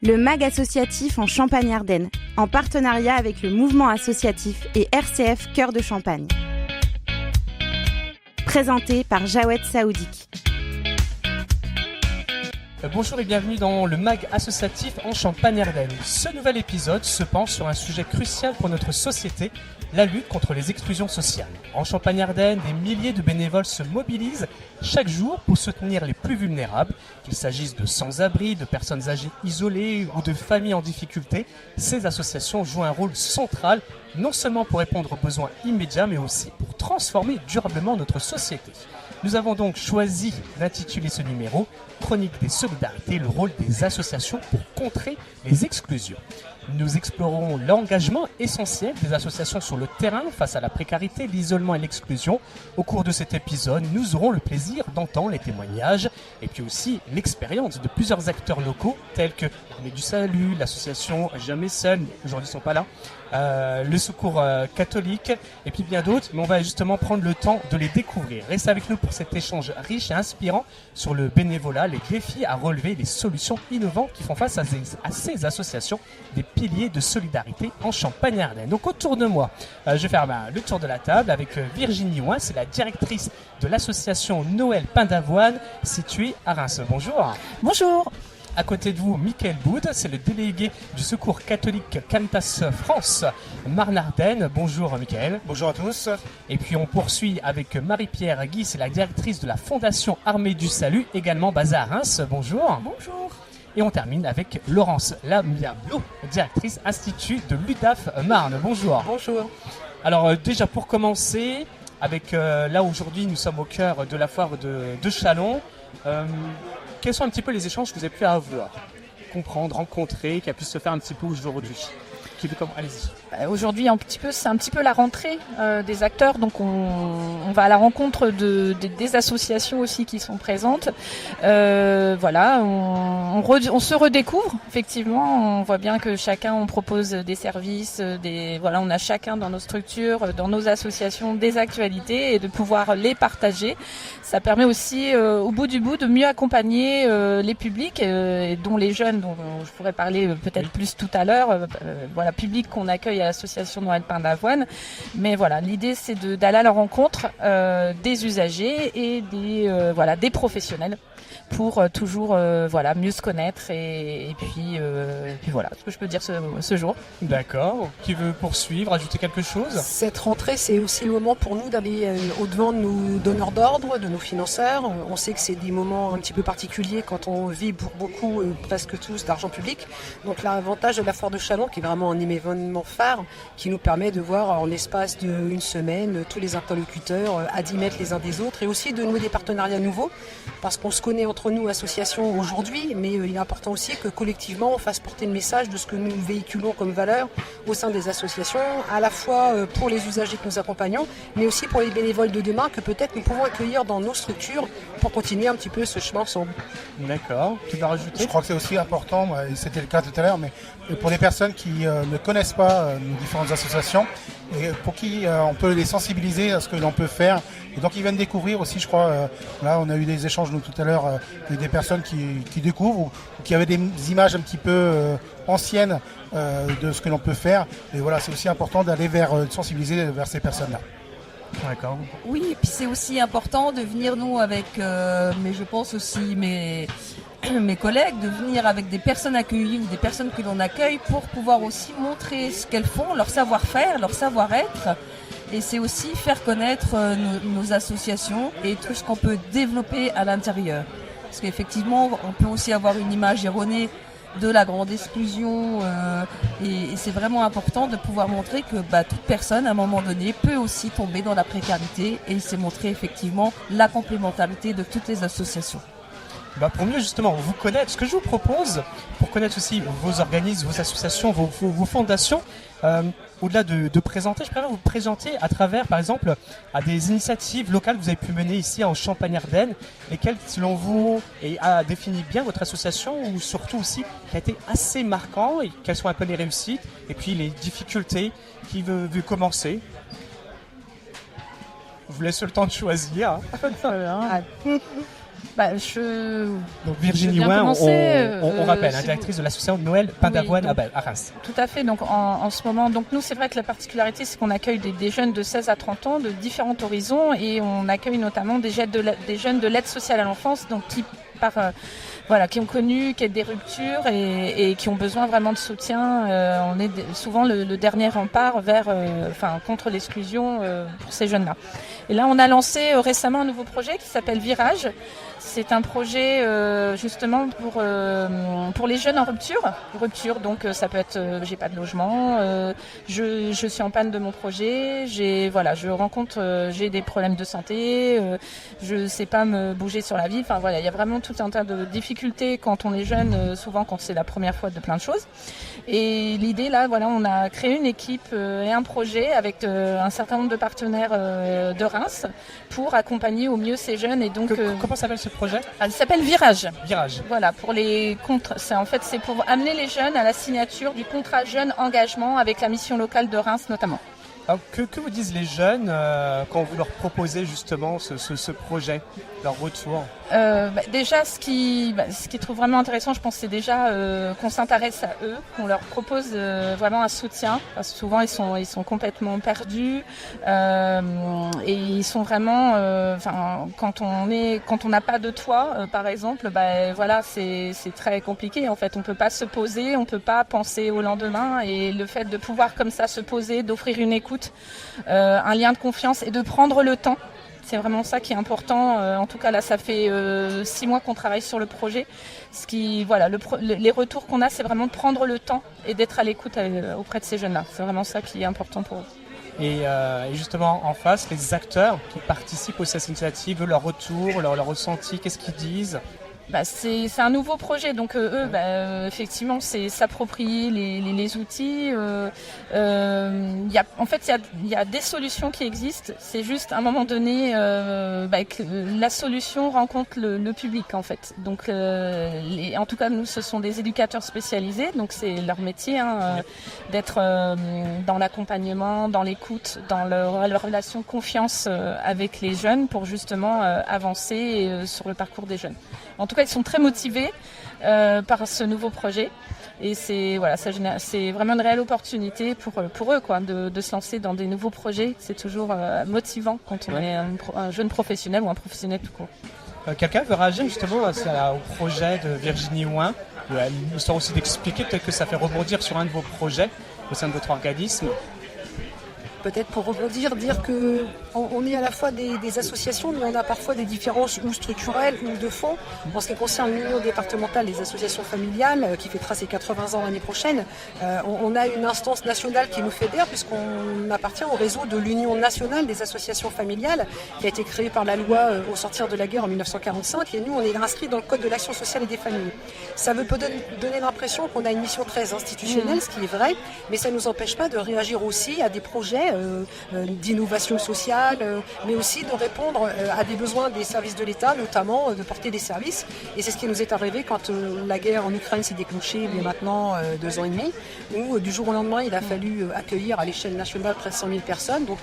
le MAG associatif en Champagne-Ardenne, en partenariat avec le mouvement associatif et RCF Cœur de Champagne. Présenté par Jawed Saoudik. Bonjour et bienvenue dans le MAG associatif en Champagne-Ardenne. Ce nouvel épisode se penche sur un sujet crucial pour notre société, la lutte contre les exclusions sociales. En Champagne-Ardenne, des milliers de bénévoles se mobilisent chaque jour pour soutenir les plus vulnérables. Qu'il s'agisse de sans-abri, de personnes âgées isolées ou de familles en difficulté, ces associations jouent un rôle central, non seulement pour répondre aux besoins immédiats, mais aussi pour transformer durablement notre société. Nous avons donc choisi d'intituler ce numéro « Chronique des solidarités, le rôle des associations pour contrer les exclusions ». Nous explorerons l'engagement essentiel des associations sur le terrain face à la précarité, l'isolement et l'exclusion. Au cours de cet épisode, nous aurons le plaisir d'entendre les témoignages et puis aussi l'expérience de plusieurs acteurs locaux tels que l'Armée du Salut, l'association Jamais Seul, aujourd'hui ils ne sont pas là, le Secours catholique et puis bien d'autres, mais on va justement prendre le temps de les découvrir. Restez avec nous pour cet échange riche et inspirant sur le bénévolat, les défis à relever, les solutions innovantes qui font face à ces associations, des piliers de solidarité en Champagne-Ardenne. Donc autour de moi, je vais faire le tour de la table avec Virginie Ouin, c'est la directrice de l'association Noël Pain d'Avoine située à Reims. Bonjour. Bonjour. À côté de vous, Mickaël Boud, c'est le délégué du Secours catholique Caritas France Marne-Ardenne. Bonjour Mickaël. Bonjour à tous. Et puis on poursuit avec Marie-Pierre Guy, c'est la directrice de la Fondation Armée du Salut, également basée à Reims. Bonjour. Bonjour. Et on termine avec Laurence Lamiablot, directrice institut de l'UDAF Marne. Bonjour. Bonjour. Alors déjà pour commencer, avec là aujourd'hui nous sommes au cœur de la foire de Châlons. Quels sont un petit peu les échanges que vous avez pu avoir, comprendre, rencontrer, qui a pu se faire un petit peu aujourd'hui? Allez-y. Aujourd'hui, c'est un petit peu la rentrée des acteurs, donc on va à la rencontre des associations aussi qui sont présentes. Voilà, on se redécouvre. Effectivement, on voit bien que chacun on propose des services, on a chacun dans nos structures, dans nos associations des actualités et de pouvoir les partager. Ça permet aussi, au bout du bout, de mieux accompagner les publics, dont les jeunes, dont je pourrais parler peut-être plus tout à l'heure. Public qu'on accueille à l'association Noël Pain d'Avoine. Mais voilà, l'idée c'est d'aller à la rencontre des usagers et des professionnels pour toujours mieux se connaître et puis voilà ce que je peux dire ce jour. D'accord. Qui veut poursuivre, ajouter quelque chose? Cette rentrée, c'est aussi le moment pour nous d'aller au-devant de nos donneurs d'ordre, de nos financeurs. On sait que c'est des moments un petit peu particuliers quand on vit pour beaucoup, presque tous, d'argent public. Donc l'avantage de la foire de Châlons, qui est vraiment un événement phare, qui nous permet de voir en l'espace d'une semaine tous les interlocuteurs à 10 mètres les uns des autres et aussi de nouer des partenariats nouveaux parce qu'on se connaît entre nous associations aujourd'hui, mais il est important aussi que collectivement on fasse porter le message de ce que nous véhiculons comme valeur au sein des associations, à la fois pour les usagers que nous accompagnons, mais aussi pour les bénévoles de demain que peut-être nous pouvons accueillir dans nos structures pour continuer un petit peu ce chemin ensemble. D'accord. Tu vas rajouter? Je crois que c'est aussi important, et c'était le cas tout à l'heure, mais pour les personnes qui ne connaissent pas nos différentes associations et pour qui on peut les sensibiliser à ce que l'on peut faire. Et donc ils viennent découvrir aussi, je crois, là on a eu des échanges nous tout à l'heure avec des personnes qui découvrent ou qui avaient des images un petit peu anciennes de ce que l'on peut faire. Et voilà, c'est aussi important d'aller sensibiliser vers ces personnes-là. D'accord. Oui, et puis c'est aussi important de venir nous avec, mais je pense aussi mes collègues, de venir avec des personnes accueillies ou des personnes que l'on accueille pour pouvoir aussi montrer ce qu'elles font, leur savoir-faire, leur savoir-être. Et c'est aussi faire connaître nos associations et tout ce qu'on peut développer à l'intérieur. Parce qu'effectivement, on peut aussi avoir une image erronée de la grande exclusion et c'est vraiment important de pouvoir montrer que toute personne à un moment donné peut aussi tomber dans la précarité et c'est montrer effectivement la complémentarité de toutes les associations. Pour mieux justement vous connaître, ce que je vous propose, pour connaître aussi vos organismes, vos associations, vos fondations, au-delà de présenter, je préfère vous présenter à travers, par exemple, à des initiatives locales que vous avez pu mener ici en Champagne-Ardenne, lesquelles, selon vous, a défini bien votre association, ou surtout aussi, qui a été assez marquant, et quelles sont un peu les réussites, et puis les difficultés. Qui veut commencer? Je vous laisse le temps de choisir. Donc Virginie Ouin, on rappelle, directrice de l'association Noël Pain-d'Avoine à Reims. Tout à fait. Donc en ce moment, donc nous c'est vrai que la particularité c'est qu'on accueille des jeunes de 16 à 30 ans de différents horizons et on accueille notamment des jeunes de l'aide sociale à l'enfance, donc qui ont connu des ruptures et qui ont besoin vraiment de soutien. On est souvent le dernier rempart contre l'exclusion pour ces jeunes-là. Et là, on a lancé récemment un nouveau projet qui s'appelle Virage. C'est un projet justement pour les jeunes en rupture. Donc ça peut être j'ai pas de logement, je suis en panne de mon projet, j'ai des problèmes de santé, je sais pas me bouger sur la vie. Enfin voilà, il y a vraiment tout un tas de difficultés quand on est jeune, souvent quand c'est la première fois de plein de choses. Et l'idée là, voilà, on a créé une équipe et un projet avec un certain nombre de partenaires de Reims pour accompagner au mieux ces jeunes. Et donc comment s'appelle ce projet? Il s'appelle Virage. Virage. Voilà, pour les contrats. C'est pour amener les jeunes à la signature du contrat jeune engagement avec la mission locale de Reims notamment. Alors, que vous disent les jeunes quand vous leur proposez justement ce projet, leur retour? Déjà, ce qu'ils trouvent vraiment intéressant, je pense, c'est déjà qu'on s'intéresse à eux, qu'on leur propose vraiment un soutien. Parce que souvent, ils sont complètement perdus et ils sont vraiment. Quand on n'a pas de toit, par exemple, c'est très compliqué. En fait, on peut pas se poser, on peut pas penser au lendemain. Et le fait de pouvoir comme ça se poser, d'offrir une écoute, un lien de confiance et de prendre le temps. C'est vraiment ça qui est important. En tout cas, là, ça fait 6 mois qu'on travaille sur le projet. Les retours qu'on a, c'est vraiment de prendre le temps et d'être à l'écoute auprès de ces jeunes-là. C'est vraiment ça qui est important pour eux. Et justement, en face, les acteurs qui participent aux cette initiative, leur retour, leur ressenti, qu'est-ce qu'ils disent? C'est un nouveau projet, donc effectivement, c'est s'approprier les outils. Il y a des solutions qui existent. C'est juste à un moment donné que la solution rencontre le public en fait. Donc, en tout cas, nous, ce sont des éducateurs spécialisés, donc c'est leur métier d'être dans l'accompagnement, dans l'écoute, dans leur relation de confiance avec les jeunes pour justement avancer sur le parcours des jeunes. En tout cas, ils sont très motivés par ce nouveau projet et c'est vraiment une réelle opportunité pour eux de se lancer dans des nouveaux projets. C'est toujours motivant quand on est un jeune professionnel ou un professionnel tout court. Quelqu'un veut réagir justement au projet de Virginie Ouin, histoire aussi d'expliquer peut-être que ça fait rebondir sur un de vos projets au sein de votre organisme. Peut-être pour rebondir, dire que on est à la fois des associations, mais on a parfois des différences ou structurelles ou de fond. En ce qui concerne l'Union départementale des associations familiales, qui fêtera ses 80 ans l'année prochaine, on a une instance nationale qui nous fédère, puisqu'on appartient au réseau de l'Union nationale des associations familiales, qui a été créée par la loi au sortir de la guerre en 1945, et nous, on est inscrits dans le Code de l'action sociale et des familles. Ça peut donner l'impression qu'on a une mission très institutionnelle, ce qui est vrai, mais ça ne nous empêche pas de réagir aussi à des projets d'innovation sociale, mais aussi de répondre à des besoins des services de l'État, notamment de porter des services. Et c'est ce qui nous est arrivé quand la guerre en Ukraine s'est déclenchée il y a maintenant 2 ans et demi, où du jour au lendemain, il a fallu accueillir à l'échelle nationale près de 100 000 personnes. Donc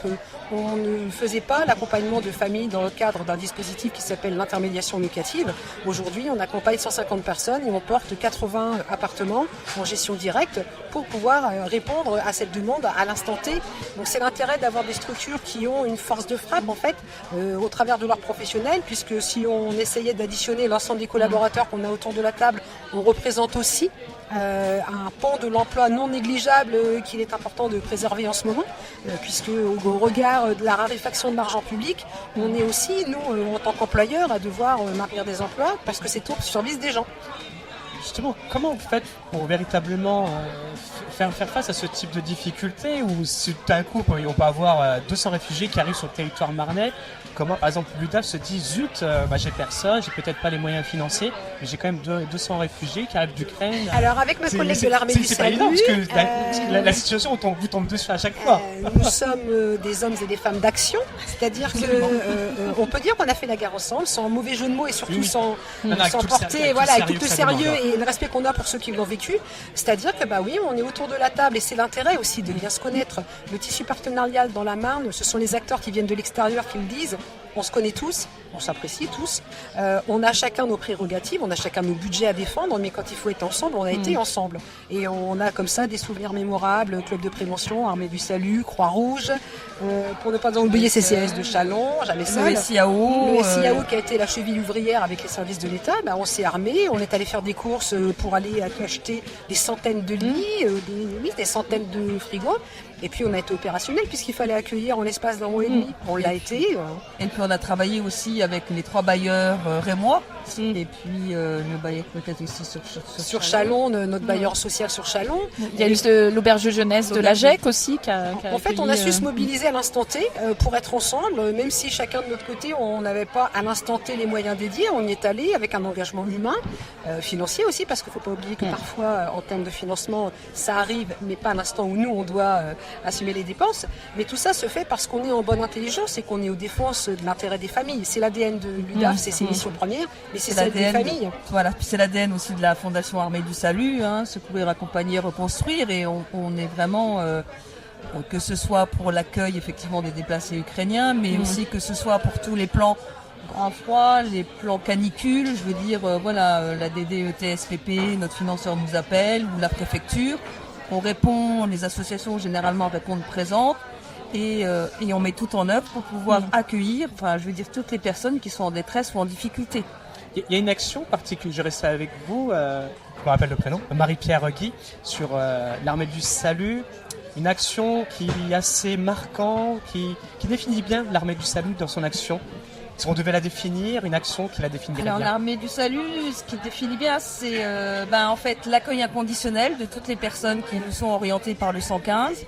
on ne faisait pas l'accompagnement de familles dans le cadre d'un dispositif qui s'appelle l'intermédiation locative. Aujourd'hui, on accompagne 150 personnes et on porte 80 appartements en gestion directe pour pouvoir répondre à cette demande à l'instant T. Donc c'est l'intérêt d'avoir des structures qui ont une force de frappe en fait au travers de leurs professionnels, puisque si on essayait d'additionner l'ensemble des collaborateurs qu'on a autour de la table, on représente aussi un pan de l'emploi non négligeable qu'il est important de préserver en ce moment, puisque au regard de la raréfaction de l'argent public, on est aussi, nous, en tant qu'employeurs, à devoir maintenir des emplois parce que c'est au service des gens. Justement, comment vous faites pour véritablement faire face à ce type de difficultés où si d'un coup on peut avoir 200 réfugiés qui arrivent sur le territoire marnais? Comment, par exemple, l'UDAF se dit zut, j'ai personne, j'ai peut-être pas les moyens financiers, mais j'ai quand même 200 réfugiés qui arrivent d'Ukraine. Alors avec ma collègue de l'armée du Salut, c'est pas évident parce que la situation vous tombe dessus à chaque fois. Nous sommes des hommes et des femmes d'action, c'est-à-dire que on peut dire qu'on a fait la guerre ensemble, sans mauvais jeu de mots et surtout sans porter avec tout le sérieux et le respect qu'on a pour ceux qui l'ont vécu. C'est-à-dire que on est autour de la table et c'est l'intérêt aussi de bien se connaître. Le tissu partenarial dans la Marne, ce sont les acteurs qui viennent de l'extérieur qui le disent. on se connaît tous, on s'apprécie tous, on a chacun nos prérogatives, on a chacun nos budgets à défendre, mais quand il faut être ensemble, on a été ensemble. Et on a comme ça des souvenirs mémorables, Club de prévention, Armée du Salut, Croix-Rouge, pour ne pas oublier CCAS de Chalon, jamais seul. Le SIAO. Le SIAO qui a été la cheville ouvrière avec les services de l'État, on s'est armé, on est allé faire des courses pour aller acheter des centaines de lits, des centaines de frigos. Et puis on a été opérationnel puisqu'il fallait accueillir en l'espace d'un mois et demi. On l'a été. Et puis on a travaillé aussi avec les 3 bailleurs rémois. Et puis le bailleur peut-être aussi sur Chalon, notre bailleur social sur Chalon. Il y a eu l'auberge de jeunesse de la GEC aussi. En fait, on a su se mobiliser à l'instant T pour être ensemble, même si chacun de notre côté, on n'avait pas à l'instant T les moyens dédiés. On y est allé avec un engagement humain, financier aussi, parce qu'il ne faut pas oublier que parfois, en termes de financement, ça arrive, mais pas à l'instant où nous, on doit assumer les dépenses. Mais tout ça se fait parce qu'on est en bonne intelligence et qu'on est aux défenses de l'intérêt des familles. C'est l'ADN de l'UDAF, c'est ses missions premières, mais c'est celle des familles. Voilà, puis c'est l'ADN aussi de la Fondation Armée du Salut, secourir, accompagner, reconstruire, et on est vraiment, que ce soit pour l'accueil effectivement des déplacés ukrainiens, mais aussi que ce soit pour tous les plans grand froid, les plans canicules, je veux dire, la DDETSPP, notre financeur nous appelle, ou la préfecture. On répond, les associations généralement répondent présentes, et on met tout en œuvre pour pouvoir accueillir, toutes les personnes qui sont en détresse ou en difficulté. Il y a une action particulière, je reste avec vous, je me rappelle le prénom, Marie-Pierre Guy, sur l'Armée du Salut. Une action qui est assez marquante, qui définit bien l'Armée du Salut dans son action. Si on devait la définir, une action qui la définirait bien. Alors l'Armée du Salut, ce qui définit bien, c'est en fait l'accueil inconditionnel de toutes les personnes qui nous sont orientées par le 115.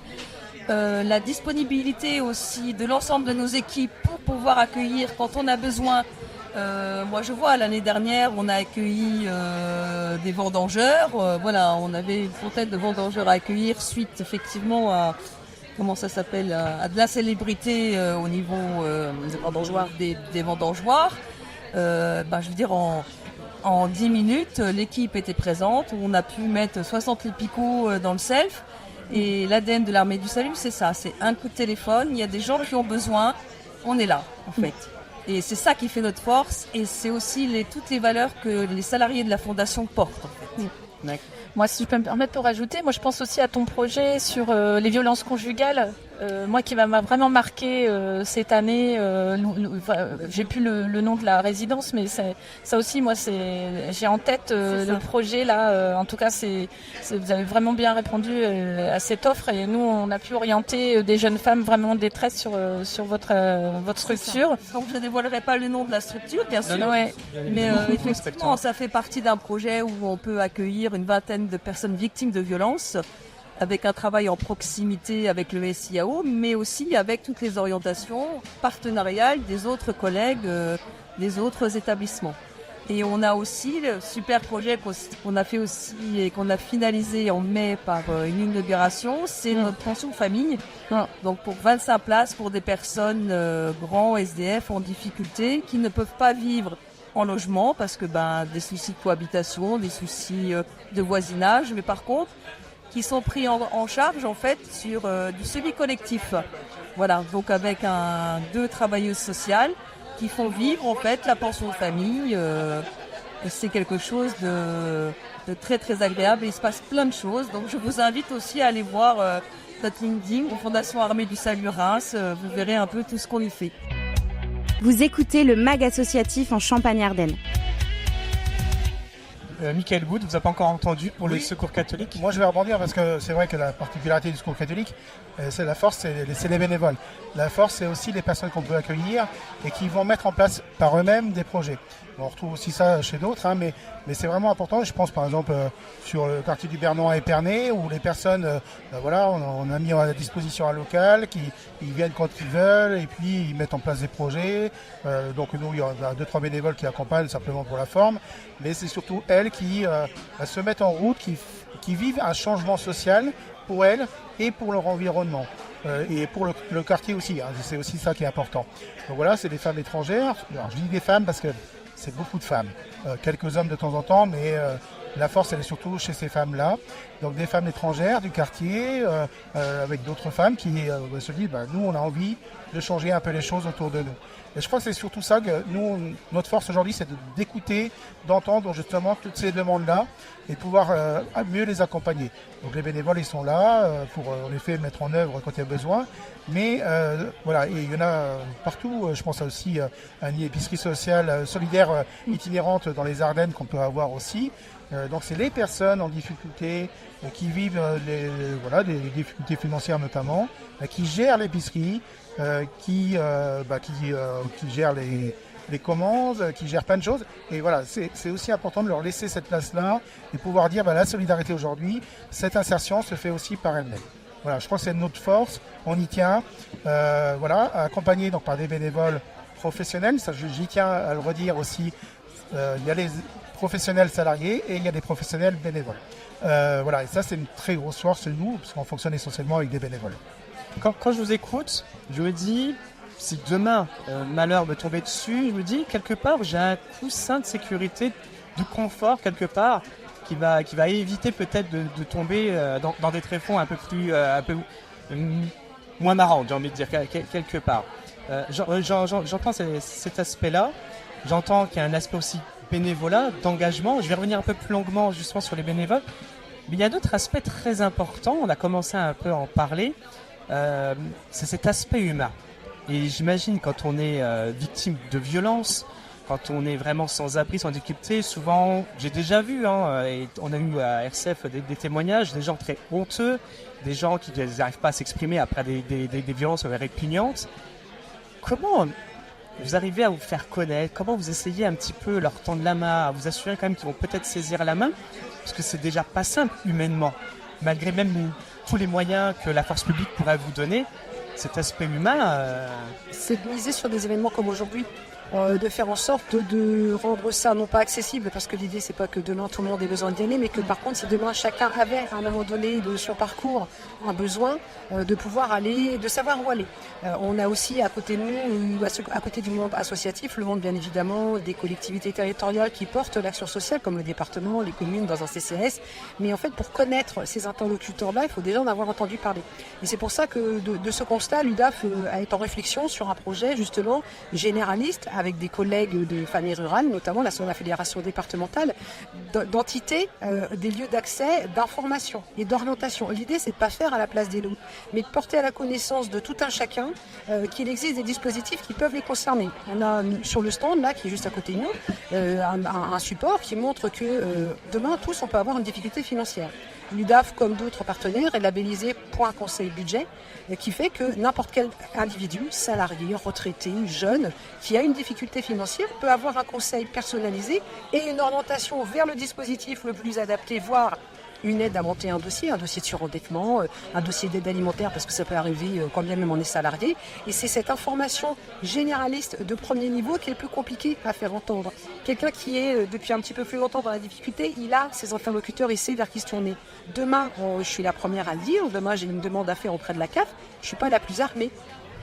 La disponibilité aussi de l'ensemble de nos équipes pour pouvoir accueillir quand on a besoin. Moi je vois, l'année dernière on a accueilli des vendangeurs, on avait une centaine de vendangeurs à accueillir suite effectivement à, à de la célébrité au niveau des vendangeoires. En 10 minutes l'équipe était présente, on a pu mettre 60 picots dans le self, et l'ADN de l'Armée du Salut c'est ça, c'est un coup de téléphone, il y a des gens qui ont besoin, on est là en fait. Et c'est ça qui fait notre force, et c'est aussi toutes les valeurs que les salariés de la Fondation portent, en fait. Moi, si je peux me permettre de rajouter, moi je pense aussi à ton projet sur les violences conjugales. Moi qui m'a vraiment marqué cette année, j'ai plus le nom de la résidence, mais ça aussi, moi j'ai en tête le projet là. En tout cas, vous avez vraiment bien répondu à cette offre, et nous on a pu orienter des jeunes femmes vraiment en détresse sur votre structure. Donc je ne dévoilerai pas le nom de la structure, bien sûr, mais effectivement ça fait partie d'un projet où on peut accueillir une vingtaine de personnes victimes de violences, avec un travail en proximité avec le SIAO, mais aussi avec toutes les orientations partenariales des autres collègues des autres établissements. Et on a aussi le super projet qu'on a fait aussi et qu'on a finalisé en mai par une inauguration, c'est notre pension famille. Donc pour 25 places pour des personnes grands SDF en difficulté qui ne peuvent pas vivre en logement parce que des soucis de cohabitation, des soucis de voisinage, mais par contre qui sont pris en charge en fait sur du semi-collectif. Voilà, donc avec 2 travailleuses sociales qui font vivre en fait la pension de famille. C'est quelque chose de très très agréable, et il se passe plein de choses. Donc je vous invite aussi à aller voir notre LinkedIn, Fondation Armée du Salut Reims. Vous verrez un peu tout ce qu'on y fait. Vous écoutez le MAG associatif en Champagne-Ardenne. Michael Wood, vous n'avez pas encore entendu pour le Secours catholique? Moi je vais rebondir parce que c'est vrai que la particularité du Secours catholique, c'est la force, c'est les bénévoles. La force, c'est aussi les personnes qu'on peut accueillir et qui vont mettre en place par eux-mêmes des projets. On retrouve aussi ça chez d'autres, mais c'est vraiment important. Je pense par exemple sur le quartier du Bernon à Épernay, où les personnes, on a mis à disposition un local, ils viennent quand ils veulent et puis ils mettent en place des projets. Donc nous, il y a 2-3 bénévoles qui accompagnent simplement pour la forme, mais c'est surtout elles qui se mettent en route, qui vivent un changement social pour elles et pour leur environnement. Et pour le quartier aussi, c'est aussi ça qui est important. Donc voilà, c'est des femmes étrangères. Alors, je dis des femmes parce que c'est beaucoup de femmes, quelques hommes de temps en temps, mais La force, elle est surtout chez ces femmes-là. Donc des femmes étrangères du quartier, avec d'autres femmes qui se disent, nous, on a envie de changer un peu les choses autour de nous. Et je crois que c'est surtout ça que nous, notre force aujourd'hui, c'est d'écouter, d'entendre justement toutes ces demandes-là et de pouvoir mieux les accompagner. Donc les bénévoles, ils sont là pour en effet mettre en œuvre quand il y a besoin. Mais voilà, et il y en a partout. Je pense aussi à une épicerie sociale solidaire itinérante dans les Ardennes qu'on peut avoir aussi. Donc c'est les personnes en difficulté qui vivent des difficultés financières notamment, qui gèrent l'épicerie, qui gèrent les commandes, qui gèrent plein de choses. Et voilà, c'est aussi important de leur laisser cette place-là et pouvoir dire la solidarité aujourd'hui, cette insertion se fait aussi par elle-même. Voilà, je crois que c'est notre force, on y tient, accompagné donc par des bénévoles professionnels. Ça, j'y tiens à le redire aussi. Il y a les professionnels salariés et il y a des professionnels bénévoles. Et ça c'est une très grosse force chez nous, parce qu'on fonctionne essentiellement avec des bénévoles. Quand je vous écoute, je me dis, si demain malheur me tombait dessus, je me dis quelque part j'ai un coussin de sécurité, de confort quelque part, qui va éviter peut-être de tomber dans des tréfonds un peu moins marrants, j'ai envie de dire, quelque part. J'entends cet aspect-là, j'entends qu'il y a un aspect aussi bénévolat, d'engagement. Je vais revenir un peu plus longuement justement sur les bénévoles. Mais il y a d'autres aspects très importants, on a commencé un peu à en parler, c'est cet aspect humain. Et j'imagine quand on est victime de violence, quand on est vraiment sans abri, sans difficulté, souvent, j'ai déjà vu, et on a eu à RCF des témoignages, des gens très honteux, des gens qui n'arrivent pas à s'exprimer après des violences répugnantes. Comment vous arrivez à vous faire connaître? Comment vous essayez un petit peu leur tendre la main, à vous assurer quand même qu'ils vont peut-être saisir la main? Parce que c'est déjà pas simple humainement, malgré même tous les moyens que la force publique pourrait vous donner. Cet aspect humain... C'est de miser sur des événements comme aujourd'hui. De faire en sorte de rendre ça non pas accessible, parce que l'idée c'est pas que demain tout le monde ait besoin d'y aller, mais que par contre si demain chacun avait à un moment donné de son parcours un besoin de pouvoir aller, de savoir où aller. On a aussi à côté de nous, à côté du monde associatif, le monde bien évidemment des collectivités territoriales qui portent l'action sociale comme le département, les communes dans un CCAS, mais en fait pour connaître ces interlocuteurs-là, il faut déjà en avoir entendu parler. Et c'est pour ça que de ce constat, l'UDAF est en réflexion sur un projet justement généraliste avec des collègues de familles rurales, notamment la fédération départementale, d'entités, des lieux d'accès, d'information et d'orientation. L'idée, c'est de pas faire à la place des loups, mais de porter à la connaissance de tout un chacun qu'il existe des dispositifs qui peuvent les concerner. On a sur le stand, là, qui est juste à côté de nous, un support qui montre que demain, tous, on peut avoir une difficulté financière. L'UDAF, comme d'autres partenaires, est labellisé Point Conseil Budget, qui fait que n'importe quel individu, salarié, retraité, jeune, qui a une difficulté financière peut avoir un conseil personnalisé et une orientation vers le dispositif le plus adapté, voire une aide à monter un dossier de surendettement, un dossier d'aide alimentaire, parce que ça peut arriver quand bien même on est salarié. Et c'est cette information généraliste de premier niveau qui est le plus compliqué à faire entendre. Quelqu'un qui est depuis un petit peu plus longtemps dans la difficulté, il a ses interlocuteurs, il sait vers qui se tourner. Demain, je suis la première à le dire, demain j'ai une demande à faire auprès de la CAF, je ne suis pas la plus armée.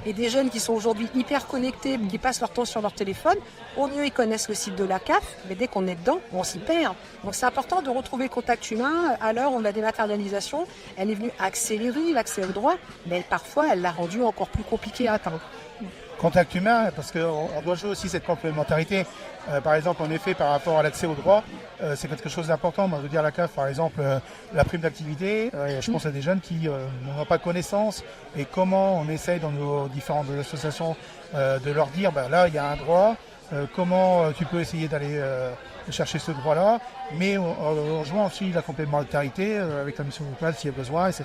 Et des jeunes qui sont aujourd'hui hyper connectés, qui passent leur temps sur leur téléphone, au mieux ils connaissent le site de la CAF, mais dès qu'on est dedans, on s'y perd. Donc c'est important de retrouver le contact humain. À l'heure où la dématérialisation, elle est venue accélérer l'accès au droit, mais parfois elle l'a rendu encore plus compliqué à atteindre. Contact humain, parce qu'on doit jouer aussi cette complémentarité. Par exemple, en effet, par rapport à l'accès au droit, c'est quelque chose d'important. Moi, je veux dire, la CAF, par exemple, la prime d'activité, je pense à des jeunes qui n'ont pas connaissance. Et comment on essaye dans nos différentes associations de leur dire, là, il y a un droit, comment tu peux essayer d'aller chercher ce droit-là, mais en jouant aussi la complémentarité avec la mission locale s'il y a besoin, etc.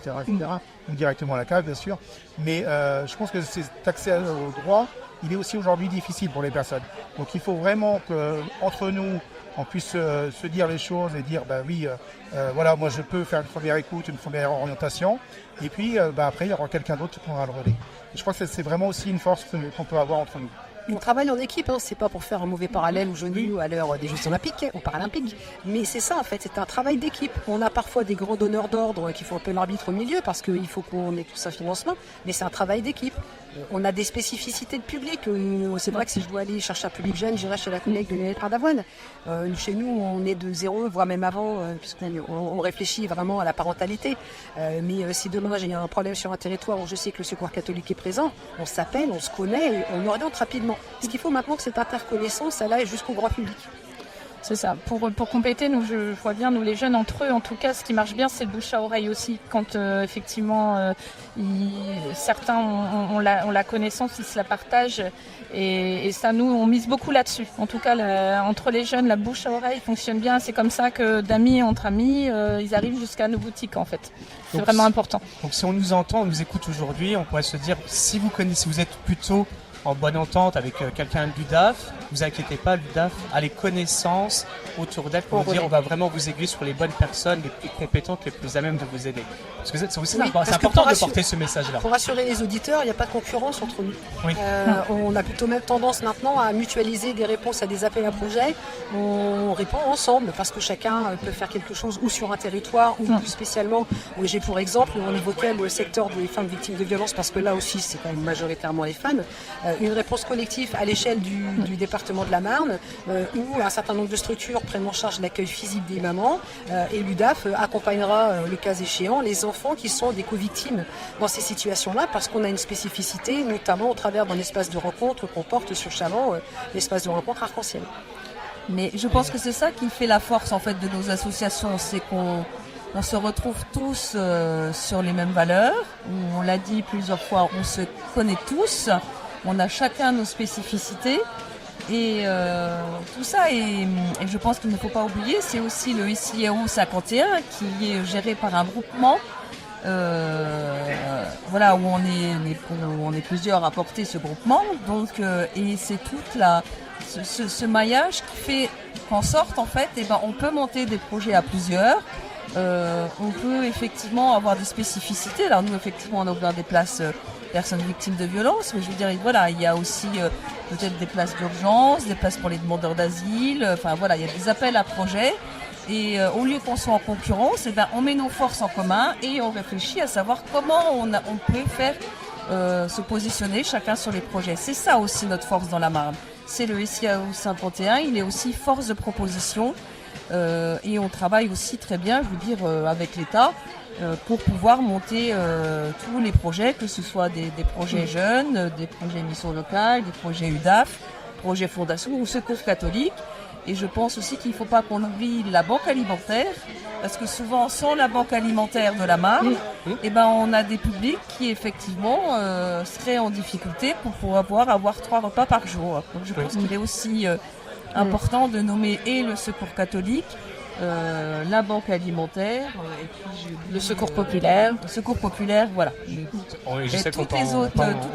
Donc directement à la CAF, bien sûr. Mais je pense que cet accès au droit, il est aussi aujourd'hui difficile pour les personnes. Donc il faut vraiment qu'entre nous, on puisse se dire les choses et dire, voilà, moi je peux faire une première écoute, une première orientation, et puis après il y aura quelqu'un d'autre qui prendra le relais. Et je crois que c'est vraiment aussi une force qu'on peut avoir entre nous. On travaille en équipe, c'est pas pour faire un mauvais parallèle ou Johnny ou à l'heure des Jeux Olympiques ou Paralympiques, mais c'est ça en fait, c'est un travail d'équipe. On a parfois des grands donneurs d'ordre qui font un peu l'arbitre au milieu parce qu'il faut qu'on ait tout ça financement, mais c'est un travail d'équipe. On a des spécificités de public. C'est vrai que si je dois aller chercher un public jeune, j'irai chez la collègue de Lionel Pardavoine. Chez nous, on est de 0, voire même avant, puisqu'on réfléchit vraiment à la parentalité. Mais si demain j'ai un problème sur un territoire où je sais que le Secours catholique est présent, on s'appelle, on se connaît, et on oriente rapidement. Ce qu'il faut maintenant, que cette interconnaissance, elle aille jusqu'au grand public. C'est ça. Pour compléter, nous, je vois bien, nous les jeunes entre eux, en tout cas, ce qui marche bien, c'est le bouche à oreille aussi. Quand effectivement, certains ont la connaissance, ils se la partagent. Et ça, nous, on mise beaucoup là-dessus. En tout cas, entre les jeunes, la bouche à oreille fonctionne bien. C'est comme ça que d'amis entre amis, ils arrivent jusqu'à nos boutiques, en fait. C'est vraiment important. Donc si on nous entend, on nous écoute aujourd'hui, on pourrait se dire, si vous êtes plutôt en bonne entente avec quelqu'un de l'UDAF, vous inquiétez pas, l'UDAF a les connaissances autour d'elle pour vous dire on va vraiment vous aiguiller sur les bonnes personnes, les plus compétentes, les plus à même de vous aider. Parce que c'est aussi c'est important de porter ce message-là. Pour rassurer les auditeurs, il n'y a pas de concurrence entre nous. Oui. On a plutôt même tendance maintenant à mutualiser des réponses à des appels à projets. On répond ensemble parce que chacun peut faire quelque chose ou sur un territoire ou plus spécialement. J'ai pour exemple, on évoquait le secteur des femmes victimes de violences parce que là aussi c'est quand même majoritairement les femmes. Une réponse collective à l'échelle du département de la Marne, où un certain nombre de structures prennent en charge l'accueil physique des mamans, et l'UDAF accompagnera, le cas échéant, les enfants qui sont des co-victimes dans ces situations-là, parce qu'on a une spécificité, notamment au travers d'un espace de rencontre qu'on porte sur Chalon, l'espace de rencontre arc-en-ciel. Mais je pense que c'est ça qui fait la force en fait de nos associations, c'est qu'on se retrouve tous sur les mêmes valeurs. On l'a dit plusieurs fois, on se connaît tous. On a chacun nos spécificités et tout ça, et je pense qu'il ne faut pas oublier, c'est aussi le SIAO 51 qui est géré par un groupement où on est plusieurs à porter ce groupement, donc, et c'est toute ce maillage qui fait qu'en sorte en fait, on peut monter des projets à plusieurs. On peut effectivement avoir des spécificités. Alors nous effectivement on a ouvert des places personnes victimes de violences, mais je veux dire voilà, il y a aussi peut-être des places d'urgence, des places pour les demandeurs d'asile, enfin voilà, il y a des appels à projets et au lieu qu'on soit en concurrence, on met nos forces en commun et on réfléchit à savoir comment on peut faire se positionner chacun sur les projets. C'est ça aussi notre force dans la Marne. C'est le SIAO 51, il est aussi force de proposition. Et on travaille aussi très bien, je veux dire, avec l'État pour pouvoir monter tous les projets, que ce soit des projets jeunes, des projets mission locale, des projets UDAF, projets fondation ou secours catholique. Et je pense aussi qu'il ne faut pas qu'on oublie la banque alimentaire, parce que souvent sans la banque alimentaire de la Marne, on a des publics qui effectivement seraient en difficulté pour pouvoir avoir 3 repas par jour. Donc je pense qu'il est aussi important de nommer et le secours catholique, la banque alimentaire, et puis le secours populaire. Le secours populaire, voilà. Et toutes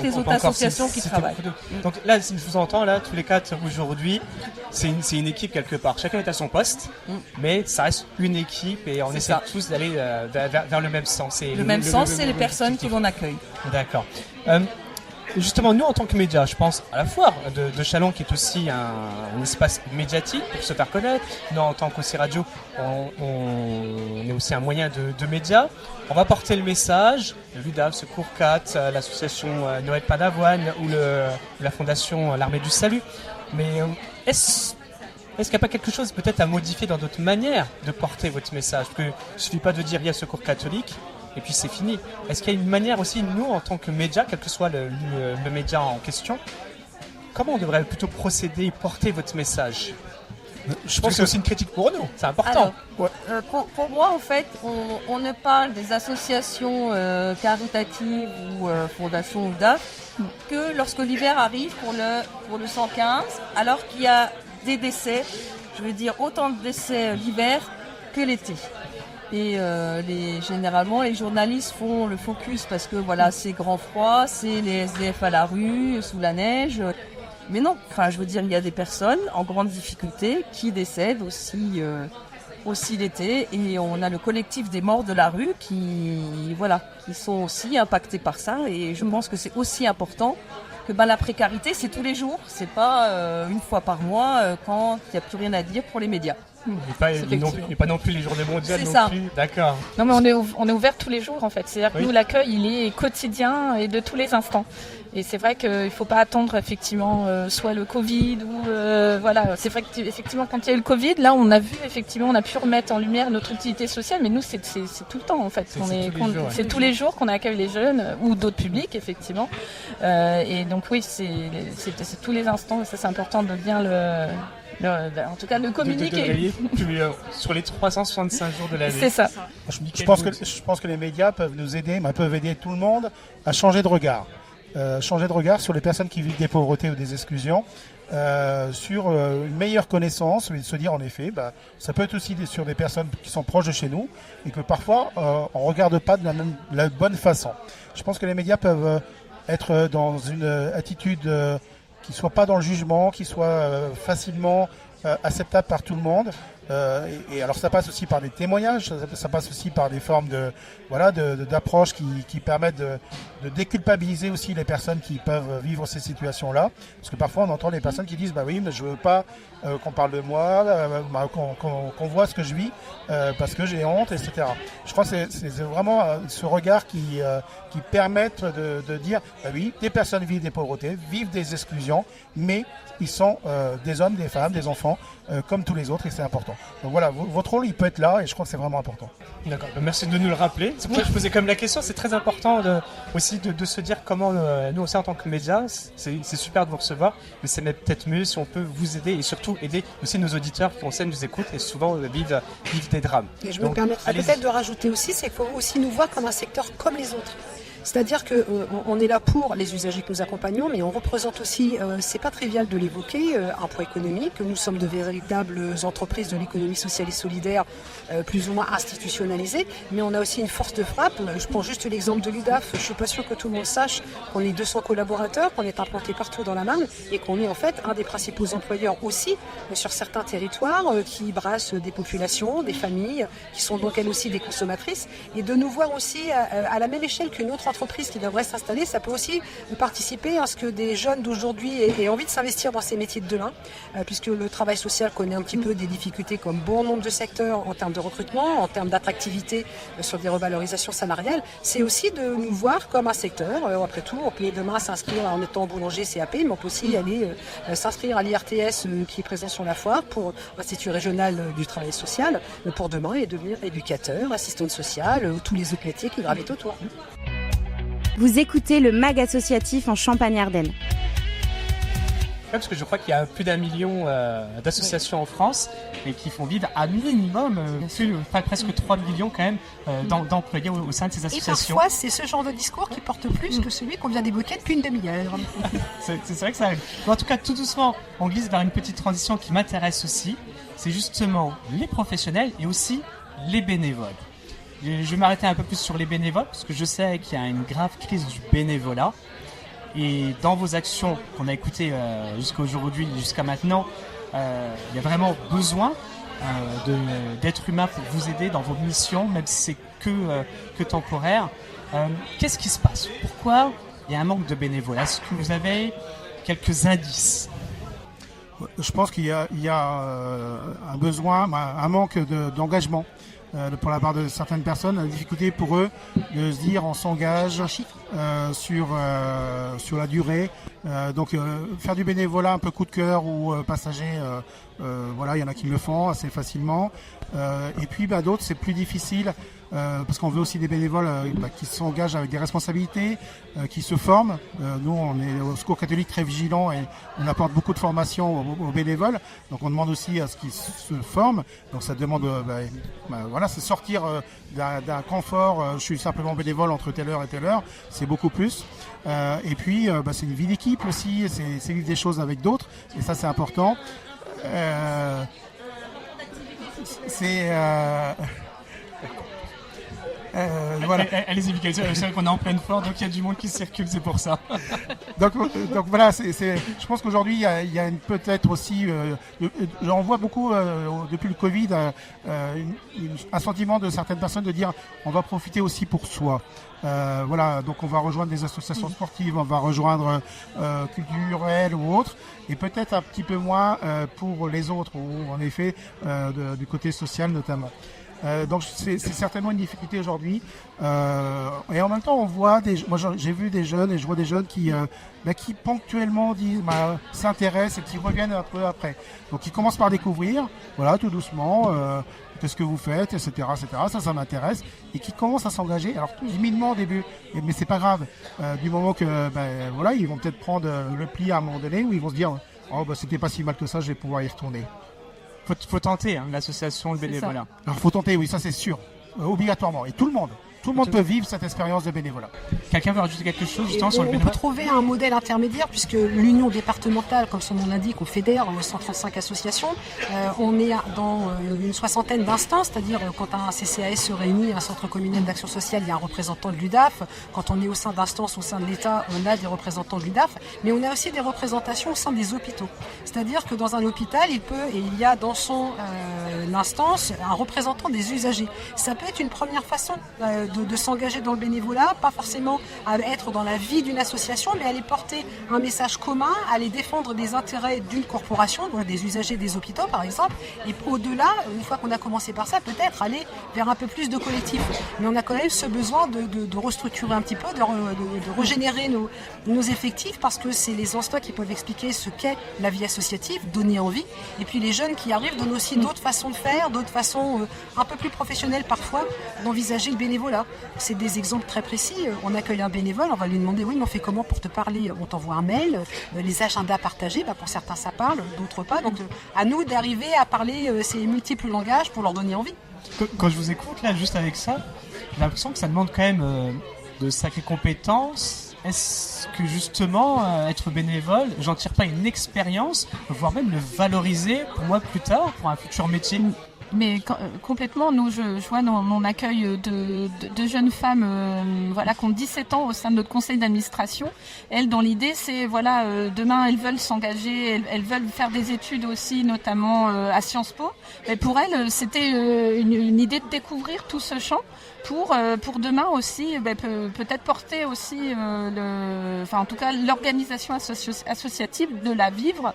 les autres associations qui travaillent. Donc là, si je vous entends, là, tous les 4 aujourd'hui, c'est une équipe quelque part. Chacun est à son poste, mais ça reste une équipe et on essaie tous d'aller vers le même sens. Le même sens, c'est les personnes que l'on accueille. D'accord. Justement, nous, en tant que médias, je pense à la foire de Chalon, qui est aussi un espace médiatique pour se faire connaître. Nous, en tant qu'aussi radio, on est aussi un moyen de médias. On va porter le message, le LUDAF, Secours 4, l'association Noël Padavoine ou la fondation L'Armée du Salut. Mais est-ce qu'il n'y a pas quelque chose peut-être à modifier dans d'autres manières de porter votre message? Parce qu'il ne suffit pas de dire il y a Secours catholique et puis c'est fini. Est-ce qu'il y a une manière aussi, nous, en tant que média, quel que soit le média en question, comment on devrait plutôt procéder et porter votre message? Je pense que c'est aussi une critique pour nous, c'est important. Alors, pour moi, en fait, on ne parle des associations caritatives ou fondations ou DAF que lorsque l'hiver arrive pour le 115, alors qu'il y a des décès, je veux dire autant de décès l'hiver que l'été. Et généralement, les journalistes font le focus parce que voilà, c'est grand froid, c'est les SDF à la rue, sous la neige. Mais non, enfin, je veux dire, il y a des personnes en grande difficulté qui décèdent aussi l'été. Et on a le collectif des morts de la rue qui sont aussi impactés par ça. Et je pense que c'est aussi important que la précarité, c'est tous les jours. C'est pas une fois par mois quand il n'y a plus rien à dire pour les médias. Et pas non plus les journées mondiales c'est non ça. plus. D'accord. Non mais on est ouvert tous les jours en fait. C'est-à-dire que nous l'accueil il est quotidien et de tous les instants. Et c'est vrai qu'il ne faut pas attendre effectivement soit le Covid ou voilà. C'est vrai qu'effectivement quand il y a eu le Covid, là on a vu effectivement, on a pu remettre en lumière notre utilité sociale, mais nous c'est tout le temps en fait. C'est tous les jours qu'on accueille les jeunes ou d'autres publics effectivement. Et donc oui, c'est tous les instants. Et ça c'est important de bien en tout cas le communiquer. Sur les 365 jours de l'année. C'est ça. Je pense que les médias peuvent nous aider, peuvent aider tout le monde à changer de regard. Changer de regard sur les personnes qui vivent des pauvretés ou des exclusions, sur une meilleure connaissance, et se dire en effet, ça peut être aussi sur des personnes qui sont proches de chez nous et que parfois on ne regarde pas de la bonne façon. Je pense que les médias peuvent être dans une attitude qui ne soit pas dans le jugement, qui soit facilement acceptable par tout le monde. Et alors ça passe aussi par des témoignages, ça passe aussi par des formes d'approches qui permettent de déculpabiliser aussi les personnes qui peuvent vivre ces situations-là. Parce que parfois on entend des personnes qui disent oui, mais je veux pas qu'on parle de moi, qu'on voit ce que je vis parce que j'ai honte, etc. Je crois que c'est vraiment ce regard qui permettent de dire oui, des personnes vivent des pauvretés, vivent des exclusions, mais ils sont des hommes, des femmes, des enfants, comme tous les autres, et c'est important. Donc voilà, votre rôle, il peut être là, et je crois que c'est vraiment important. D'accord, merci de nous le rappeler. C'est pour ça que je posais quand même la question. C'est très important aussi de se dire comment, nous aussi en tant que médias, c'est super de vous recevoir, mais c'est peut-être mieux si on peut vous aider, et surtout aider aussi nos auditeurs qui, on sait, nous écoutent, et souvent vivent des drames. Et je me permettrai peut-être de rajouter aussi, c'est qu'il faut aussi nous voir comme un secteur comme les autres. C'est-à-dire qu'on est là pour les usagers que nous accompagnons, mais on représente aussi, c'est pas trivial de l'évoquer, un poids économique. Nous sommes de véritables entreprises de l'économie sociale et solidaire, plus ou moins institutionnalisées, mais on a aussi une force de frappe. Je prends juste l'exemple de l'UDAF. Je suis pas sûr que tout le monde sache qu'on est 200 collaborateurs, qu'on est implanté partout dans la Marne et qu'on est en fait un des principaux employeurs aussi sur certains territoires qui brassent des populations, des familles, qui sont donc elles aussi des consommatrices. Et de nous voir aussi à la même échelle qu'une autre entreprise qui devrait s'installer, ça peut aussi participer à ce que des jeunes d'aujourd'hui aient envie de s'investir dans ces métiers de demain, puisque le travail social connaît un petit peu des difficultés comme bon nombre de secteurs en termes de recrutement, en termes d'attractivité sur des revalorisations salariales. C'est aussi de nous voir comme un secteur. Après tout, on peut demain s'inscrire en étant boulanger CAP, mais on peut aussi aller s'inscrire à l'IRTS qui est présent sur la foire pour l'Institut régional du travail social pour demain et devenir éducateur, assistante sociale, tous les autres métiers qui gravitent autour. Vous écoutez le MAG associatif en Champagne-Ardenne. Parce que je crois qu'il y a plus d'1 million d'associations en France et qui font vivre à minimum presque 3 millions quand même d'employés au sein de ces associations. Et parfois, c'est ce genre de discours qui porte plus que celui qu'on vient d'évoquer depuis une demi-heure. C'est vrai que ça arrive. En tout cas, tout doucement, on glisse vers une petite transition qui m'intéresse aussi. C'est justement les professionnels et aussi les bénévoles. Je vais m'arrêter un peu plus sur les bénévoles parce que je sais qu'il y a une grave crise du bénévolat. Et dans vos actions qu'on a écoutées jusqu'à aujourd'hui, jusqu'à maintenant, il y a vraiment besoin d'être humain pour vous aider dans vos missions, même si c'est que temporaire. Qu'est-ce qui se passe? Pourquoi il y a un manque de bénévolat? Est-ce que vous avez quelques indices? Je pense qu'il y a un besoin, un manque d'engagement. Pour la part de certaines personnes, la difficulté pour eux de se dire on s'engage sur la durée. Donc faire du bénévolat un peu coup de cœur ou passager, voilà, il y en a qui le font assez facilement. Et puis d'autres c'est plus difficile parce qu'on veut aussi des bénévoles qui s'engagent avec des responsabilités, qui se forment. Nous on est au Secours catholique très vigilants et on apporte beaucoup de formation aux bénévoles. Donc on demande aussi à ce qu'ils se forment. Donc ça demande voilà, c'est sortir d'un confort. Je suis simplement bénévole entre telle heure et telle heure. C'est beaucoup plus. Et puis c'est une vie d'équipe aussi. C'est vivre des choses avec d'autres. Et ça c'est important. Voilà. Allez-y, Michael, c'est vrai qu'on est en pleine forme, donc il y a du monde qui circule, c'est pour ça. donc voilà, je pense qu'aujourd'hui, il y a peut-être aussi, j'en vois beaucoup depuis le Covid, un sentiment de certaines personnes de dire on va profiter aussi pour soi. Voilà, donc on va rejoindre des associations sportives, on va rejoindre culturelles ou autres, et peut-être un petit peu moins pour les autres, ou en effet du côté social notamment. Donc c'est certainement une difficulté aujourd'hui. Et en même temps, on voit moi j'ai vu des jeunes et je vois des jeunes qui ponctuellement disent s'intéressent et qui reviennent un peu après. Donc ils commencent par découvrir, voilà, tout doucement. Qu'est-ce que vous faites, etc., etc. Ça m'intéresse, et qui commencent à s'engager. Alors timidement au début, mais c'est pas grave. Du moment que, voilà, ils vont peut-être prendre le pli à un moment donné, où ils vont se dire, c'était pas si mal que ça, je vais pouvoir y retourner. Faut tenter l'association, le bénévolat. Alors faut tenter, oui, ça c'est sûr, obligatoirement, et tout le monde peut vivre cette expérience de bénévolat. Quelqu'un veut rajouter quelque chose justement sur le bénévolat? On peut trouver un modèle intermédiaire puisque l'union départementale, comme son nom l'indique, on fédère 135 associations. On est dans une soixantaine d'instances, c'est-à-dire quand un CCAS se réunit, un centre communal d'action sociale, il y a un représentant de l'UDAF. Quand on est au sein d'instances au sein de l'État, on a des représentants de l'UDAF, mais on a aussi des représentations au sein des hôpitaux. C'est-à-dire que dans un hôpital, il y a dans son instance un représentant des usagers. Ça peut être une première façon de s'engager dans le bénévolat, pas forcément à être dans la vie d'une association, mais aller porter un message commun, aller défendre des intérêts d'une corporation, donc des usagers des hôpitaux par exemple, et au-delà, une fois qu'on a commencé par ça, peut-être aller vers un peu plus de collectifs. Mais on a quand même ce besoin de restructurer un petit peu, de régénérer nos effectifs, parce que c'est les anciens qui peuvent expliquer ce qu'est la vie associative, donner envie, et puis les jeunes qui arrivent donnent aussi d'autres façons de faire, d'autres façons un peu plus professionnelles parfois d'envisager le bénévolat. C'est des exemples très précis. On accueille un bénévole, on va lui demander oui, mais on fait comment pour te parler? On t'envoie un mail, les agendas partagés, pour certains ça parle, d'autres pas. Donc à nous d'arriver à parler ces multiples langages pour leur donner envie. Quand je vous écoute là, juste avec ça, j'ai l'impression que ça demande quand même de sacrées compétences. Est-ce que justement être bénévole, j'en tire pas une expérience, voire même le valoriser pour moi plus tard, pour un futur métier? Mais complètement, nous, je vois dans mon accueil de jeunes femmes qui ont 17 ans au sein de notre conseil d'administration. Elles, dans l'idée, c'est demain, elles veulent s'engager, elles veulent faire des études aussi, notamment à Sciences Po. Et pour elles, c'était une idée de découvrir tout ce champ pour demain aussi, peut-être porter aussi, en tout cas, l'organisation associative, de la vivre.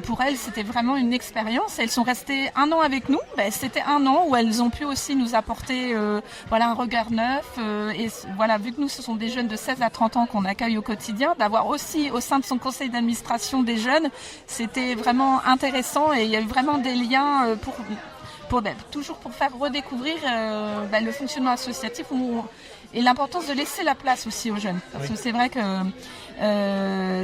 Pour elles, c'était vraiment une expérience. Elles sont restées 1 an avec nous. C'était 1 an où elles ont pu aussi nous apporter un regard neuf. Et voilà, vu que nous, ce sont des jeunes de 16 à 30 ans qu'on accueille au quotidien, d'avoir aussi au sein de son conseil d'administration des jeunes, c'était vraiment intéressant et il y a eu vraiment des liens toujours pour faire redécouvrir le fonctionnement associatif et l'importance de laisser la place aussi aux jeunes. Parce que c'est vrai que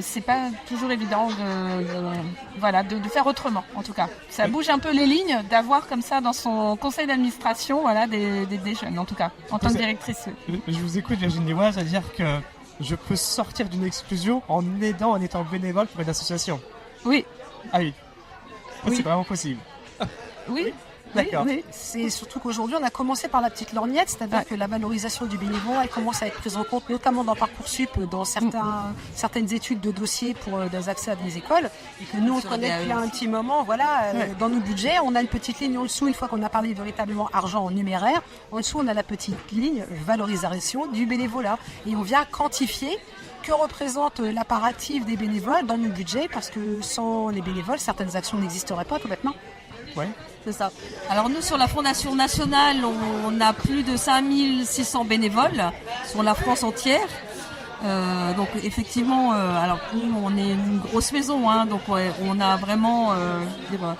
c'est pas toujours évident de faire autrement, en tout cas. Ça bouge un peu les lignes d'avoir comme ça dans son conseil d'administration des jeunes, en tout cas, en tant que directrice. Je vous écoute, Virginie Lois, c'est-à-dire que je peux sortir d'une exclusion en étant bénévole pour une association. Oui. Ah oui. C'est vraiment possible. Oui. D'accord. Oui. C'est surtout qu'aujourd'hui, on a commencé par la petite lorgnette, c'est-à-dire que la valorisation du bénévolat, elle commence à être prise en compte, notamment dans Parcoursup, dans certaines études de dossiers pour des accès à des écoles, et que nous, on connaît depuis un petit moment. Dans nos budgets, on a une petite ligne en dessous, une fois qu'on a parlé véritablement argent en numéraire, en dessous, on a la petite ligne valorisation du bénévolat. Et on vient quantifier que représente l'apparatif des bénévoles dans nos budgets, parce que sans les bénévoles, certaines actions n'existeraient pas tout bêtement. Oui, c'est ça. Alors nous, sur la Fondation nationale, on a plus de 5600 bénévoles sur la France entière. Donc effectivement, alors nous, on est une grosse maison, donc on a vraiment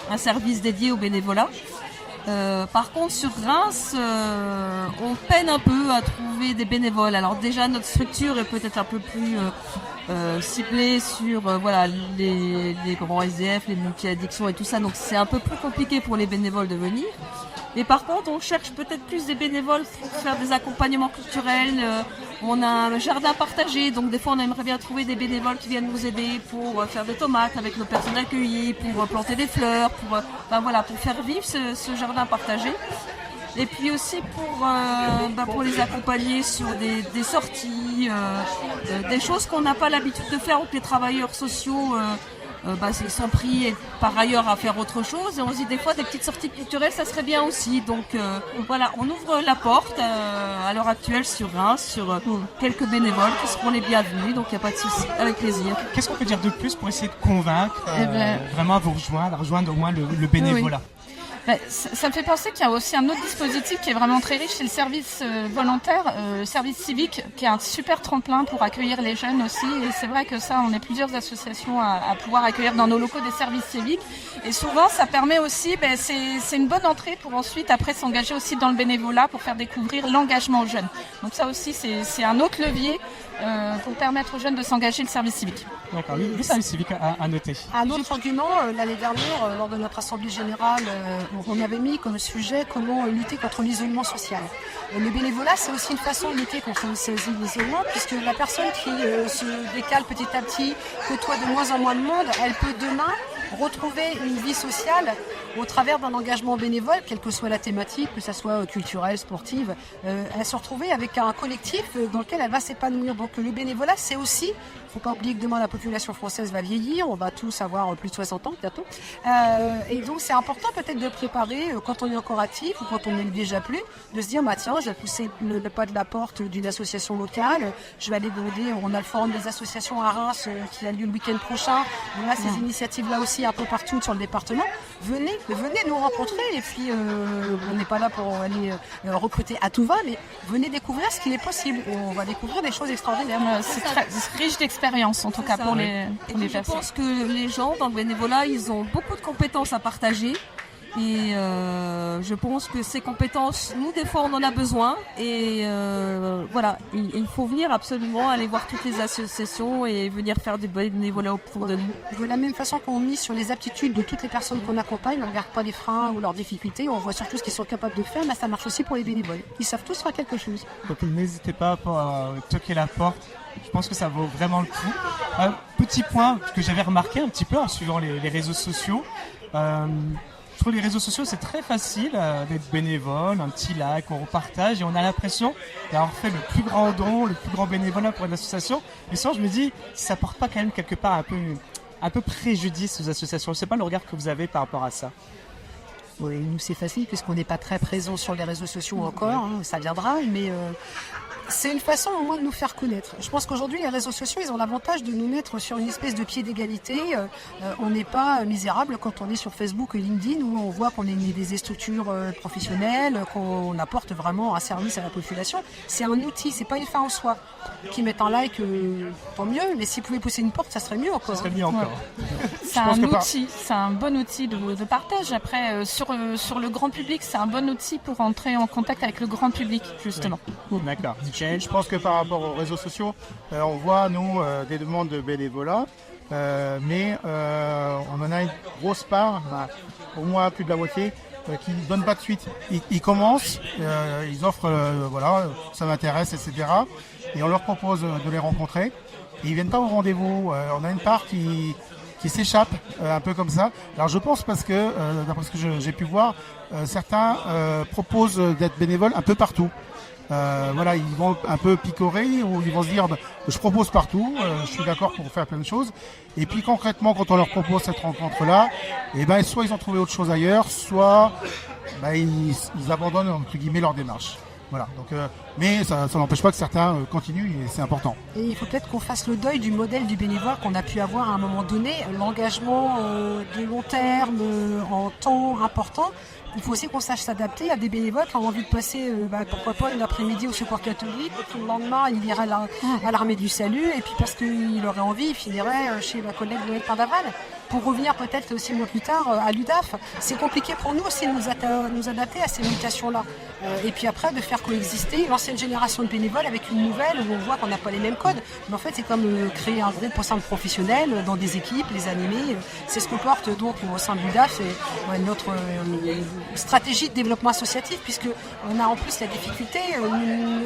un service dédié au bénévolat. Par contre, sur Reims, on peine un peu à trouver des bénévoles. Alors déjà, notre structure est peut-être un peu plus ciblée sur les grands SDF, les multi-addictions et tout ça. Donc c'est un peu plus compliqué pour les bénévoles de venir. Mais par contre, on cherche peut-être plus des bénévoles pour faire des accompagnements culturels. On a un jardin partagé, donc des fois on aimerait bien trouver des bénévoles qui viennent nous aider pour faire des tomates avec nos personnes accueillies, pour planter des fleurs, pour faire vivre ce jardin partagé. Et puis aussi pour les accompagner sur des sorties, des choses qu'on n'a pas l'habitude de faire, ou que les travailleurs sociaux ils sont pris par ailleurs à faire autre chose, et on se dit des fois des petites sorties culturelles ça serait bien aussi. Donc on ouvre la porte à l'heure actuelle sur Reims, sur quelques bénévoles qui seront les bienvenus, donc il n'y a pas de souci, avec plaisir. Qu'est-ce qu'on peut dire de plus pour essayer de convaincre vraiment à vous rejoindre au moins le bénévolat? Ça me fait penser qu'il y a aussi un autre dispositif qui est vraiment très riche, c'est le service volontaire, le service civique, qui est un super tremplin pour accueillir les jeunes aussi. Et c'est vrai que ça, on est plusieurs associations à pouvoir accueillir dans nos locaux des services civiques. Et souvent, ça permet aussi, c'est une bonne entrée pour ensuite, après, s'engager aussi dans le bénévolat pour faire découvrir l'engagement aux jeunes. Donc ça aussi, c'est un autre levier pour permettre aux jeunes de s'engager le service civique. D'accord, le service civique à noter. Un autre argument, l'année dernière, lors de notre assemblée générale, on avait mis comme sujet comment lutter contre l'isolement social. Le bénévolat, c'est aussi une façon de lutter contre l'isolement, puisque la personne qui se décale petit à petit, côtoie de moins en moins de monde, elle peut demain retrouver une vie sociale au travers d'un engagement bénévole, quelle que soit la thématique, que ce soit culturelle, sportive, elle se retrouver avec un collectif dans lequel elle va s'épanouir. Donc le bénévolat, c'est aussi, faut pas oublier que demain la population française va vieillir, on va tous avoir plus de 60 ans bientôt, et donc c'est important peut-être de préparer quand on est encore actif ou quand on n'est déjà plus, de se dire tiens, je vais pousser le pas de la porte d'une association locale, je vais aller demander, on a le forum des associations à Reims qui a lieu le week-end prochain, on a ces initiatives là aussi un peu partout sur le département, venez nous rencontrer, et puis on n'est pas là pour aller recruter à tout va, mais venez découvrir ce qu'il est possible, et on va découvrir des choses extraordinaires. C'est très riche d'expérience en tout cas pour les personnes. Je pense que les gens dans le bénévolat, ils ont beaucoup de compétences à partager. Et je pense que ces compétences, nous des fois on en a besoin, et voilà, il faut venir absolument aller voir toutes les associations et venir faire du bénévolat autour de nous. De la même façon qu'on mise sur les aptitudes de toutes les personnes qu'on accompagne, on ne regarde pas les freins ou leurs difficultés, on voit surtout ce qu'ils sont capables de faire, mais ça marche aussi pour les bénévoles. Ils savent tous faire quelque chose. Donc n'hésitez pas à toquer la porte. Je pense que ça vaut vraiment le coup. Petit point que j'avais remarqué un petit peu en suivant les réseaux sociaux. Je trouve les réseaux sociaux, c'est très facile d'être bénévole, un petit like, on repartage et on a l'impression d'avoir fait le plus grand don, le plus grand bénévolat pour une association. Mais souvent, je me dis, si ça porte pas quand même quelque part un peu préjudice aux associations. Je sais pas le regard que vous avez par rapport à ça. Oui, nous c'est facile puisqu'on n'est pas très présent sur les réseaux sociaux encore, ça viendra, mais c'est une façon au moins de nous faire connaître. Je pense qu'aujourd'hui les réseaux sociaux, ils ont l'avantage de nous mettre sur une espèce de pied d'égalité. On n'est pas misérable quand on est sur Facebook et LinkedIn où on voit qu'on est des structures professionnelles, qu'on apporte vraiment un service à la population. C'est un outil, c'est pas une fin en soi. Qui mettent un like, tant mieux, mais s'ils pouvaient pousser une porte, ça serait mieux encore. Ça serait mieux encore. C'est un outil, c'est un bon outil de partage. Après, sur le grand public, c'est un bon outil pour entrer en contact avec le grand public, justement. Oui. D'accord. Je pense que par rapport aux réseaux sociaux, on voit, nous, des demandes de bénévolat, mais on en a une grosse part, au moins plus de la moitié, qui ne donnent pas de suite. Ils commencent, ils offrent, voilà, ça m'intéresse, etc. Et on leur propose de les rencontrer. Et ils viennent pas au rendez-vous. On a une part qui s'échappe, un peu comme ça. Alors je pense parce que, d'après ce que j'ai pu voir, certains proposent d'être bénévoles un peu partout. Voilà, ils vont un peu picorer ou ils vont se dire je propose partout, je suis d'accord pour faire plein de choses. Et puis concrètement, quand on leur propose cette rencontre-là, soit ils ont trouvé autre chose ailleurs, soit ils abandonnent entre guillemets leur démarche. Voilà. Donc, mais ça n'empêche pas que certains continuent et c'est important. Et il faut peut-être qu'on fasse le deuil du modèle du bénévolat qu'on a pu avoir à un moment donné, l'engagement de long terme en temps important. Il faut aussi qu'on sache s'adapter à des bénévoles qui ont envie de passer, pourquoi pas, une après-midi au secours catholique, puis le lendemain, il irait à l'armée du salut, et puis parce qu'il aurait envie, il finirait chez ma collègue Noël Pindaval, pour revenir peut-être 6 mois plus tard à l'UDAF. C'est compliqué pour nous aussi de nous adapter à ces mutations-là. Et puis après, de faire coexister l'ancienne génération de bénévoles avec une nouvelle, où on voit qu'on n'a pas les mêmes codes. Mais en fait, c'est comme créer un groupe au sein de professionnels, dans des équipes, les animer. C'est ce qu'on porte donc au sein de l'UDAF, et notre stratégie de développement associatif, puisque on a en plus la difficulté,